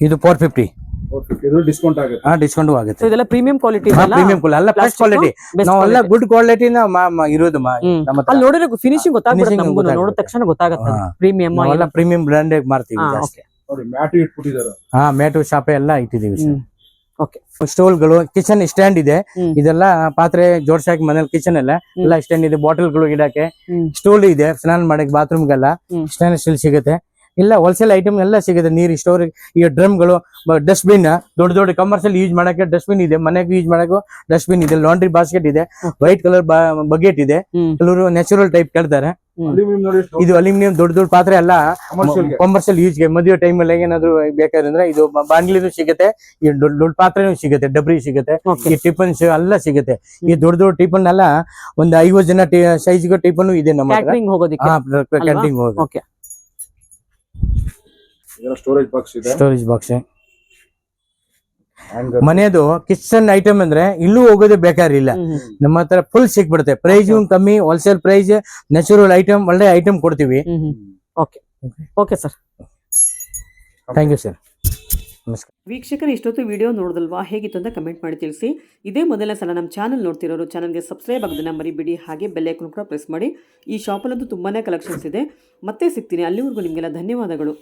ಇದು 450. ಇದು ಡಿಸ್ಕೌಂಟ್ ಆಗುತ್ತೆ? ಡಿಸ್ಕೌಂಟ್ ಆಗುತ್ತೆ. ಸೊ ಇದೆಲ್ಲ ಪ್ರೀಮಿಯಂ ಕ್ವಾಲಿಟಿ, ಪ್ರೀಮಿಯಂ ಕ್ವಾಲಿಟಿ ಅಲ್ಲ, ಬೆಸ್ಟ್ ಕ್ವಾಲಿಟಿ. ನಾವೆಲ್ಲ ಗುಡ್ ಕ್ವಾಲಿಟಿನ ಇರೋದು ನಮ್ಮ ಹತ್ರ. ಅಲ್ಲಿ ನೋಡಿದ್ರೆ ಫಿನಿಶಿಂಗ್ ಗೊತ್ತಾಗುತ್ತೆ ನಮಗೂ, ನೋಡಿದ ತಕ್ಷಣ ಗೊತ್ತಾಗುತ್ತೆ ಪ್ರೀಮಿಯಂ. ನಾವೆಲ್ಲ ಪ್ರೀಮಿಯಂ ಬ್ರ್ಯಾಂಡ್ ಮಾಡ್ತೀವಿ. ನೋಡಿ ಮ್ಯಾಟ್ ಇಟ್ಬಿಟ್ಟಿದ್ದಾರೆ. ಮ್ಯಾಟು ಶಾಪೆ ಎಲ್ಲ ಇಟ್ಟಿದ್ದೀವಿ ಸರ್. ಓಕೆ. ಸ್ಟೋಲ್ಗಳು, ಕಿಚನ್ ಸ್ಟ್ಯಾಂಡ್ ಇದೆ. ಇದೆಲ್ಲ ಪಾತ್ರೆ ಜೋಡ್ಸಾಕಿ ಮನೇಲಿ ಕಿಚನ್ ಎಲ್ಲ ಸ್ಟ್ಯಾಂಡ್ ಇದೆ. ಬಾಟಲ್ಗಳು ಇಡಕ್ಕೆ ಸ್ಟೋಲ್ ಇದೆ. ಸ್ನಾನ ಮಾಡಕ್ಕೆ ಬಾತ್ರೂಮ್ಗೆಲ್ಲ ಸ್ಟೇನ್ಲೆಸ್ ಸ್ಟೀಲ್ ಸಿಗುತ್ತೆ. ಇಲ್ಲ ಹೋಲ್ಸೇಲ್ ಐಟಮ್ ಎಲ್ಲ ಸಿಗುತ್ತೆ. ನೀರು ಸ್ಟೋರ್, ಈಗ ಡ್ರಮ್ಗಳು, ಡಸ್ಟ್ಬಿನ್, ದೊಡ್ಡ ಕಮರ್ಷಿಯಲ್ ಯೂಸ್ ಮಾಡಕ್ಕೆ ಡಸ್ಟ್ಬಿನ್ ಇದೆ, ಮನೆಗೆ ಯೂಸ್ ಮಾಡಕ್ಕೆ ಡಸ್ಟ್ಬಿನ್ ಇದೆ, ಲಾಂಡ್ರಿ ಬಾಸ್ಕೆಟ್ ಇದೆ, ವೈಟ್ ಕಲರ್ ಬಕೆಟ್ ಇದೆ. ಕೆಲವರು ನ್ಯಾಚುರಲ್ ಟೈಪ್ ಕೇಳ್ತಾರೆ. ಇದು ಅಲ್ಯೂಮಿನಿಯಂ ದೊಡ್ಡ ಪಾತ್ರೆ ಎಲ್ಲ ಕಮರ್ಷಿಯಲ್ ಯೂಸ್ಗೆ, ಮದುವೆ ಟೈಮಲ್ಲಿ ಏನಾದ್ರು ಬೇಕಾದ್ರೆ ಇದು ಬಾಂಡ್ಲಿನೂ ಸಿಗುತ್ತೆ, ಈ ದೊಡ್ಡ ಪಾತ್ರೆನೂ ಸಿಗುತ್ತೆ, ಡಬ್ರಿ ಸಿಗುತ್ತೆ, ಈ ಟಿಫನ್ಸ್ ಎಲ್ಲ ಸಿಗುತ್ತೆ. ಈ ದೊಡ್ಡ ಟಿಫನ್ ಎಲ್ಲ ಒಂದು 50 ಜನ ಸೈಜ್ಗೆ ಟಿಫನ್ ಇದೆ ನಮ್ಮ ಕ್ಯಾಟರಿಂಗ್ ಹೋಗೋದಕ್ಕೆ. ಕ್ಯಾಂಟೀನ್ ಹೋಗೋದು. ಸ್ಟೋರೇಜ್ ಬಾಕ್ಸ್ ಇದೆ, ಸ್ಟೋರೇಜ್ ಬಾಕ್ಸ್. ಮನೆಯದು ಕಿಚನ್ ಐಟಮ್ ಅಂದ್ರೆ ಇಲ್ಲೂ ಹೋಗೋದೇ ಬೇಕಾರಿಲ್ಲ, ನಮ್ಮ ಹತ್ರ ಫುಲ್ ಸಿಕ್ಬಿಡುತ್ತೆ. ಪ್ರೈಸ್ ಕಮ್ಮಿ, ಹೋಲ್ಸೇಲ್ ಪ್ರೈಸ್, ನ್ಯಾಚುರಲ್ ಐಟಮ್, ಒಳ್ಳೆ ಐಟಮ್ ಕೊಡ್ತೀವಿ. Okay sir, thank you sir. ನಮಸ್ಕಾರ ವೀಕ್ಷಕರು. ಇಷ್ಟೊತ್ತು ವಿಡಿಯೋ ನೋಡಿದಲ್ವಾ, ಹೇಗಿತ್ತು ಅಂತ ಕಮೆಂಟ್ ಮಾಡಿ ತಿಳಿಸಿ. ಇದೇ ಮೊದಲನೇ ಸಲ ನಮ್ಮ ಚಾನಲ್ ನೋಡ್ತಿರೋರು ಚಾನಲ್ಗೆ ಸಬ್ಸ್ಕ್ರೈಬ್ ಆಗೋದನ್ನ ಮರಿಬೇಡಿ. ಹಾಗೆ ಬೆಲ್ ಐಕಾನ್ ಕೂಡ ಪ್ರೆಸ್ ಮಾಡಿ. ಈ ಶಾಪಲ್ಲಂತೂ ತುಂಬಾನೇ ಕಲೆಕ್ಷನ್ಸ್ ಇದೆ. ಮತ್ತೆ ಸಿಗ್ತೀನಿ, ಅಲ್ಲಿವರೆಗೂ ನಿಮಗೆಲ್ಲ ಧನ್ಯವಾದಗಳು.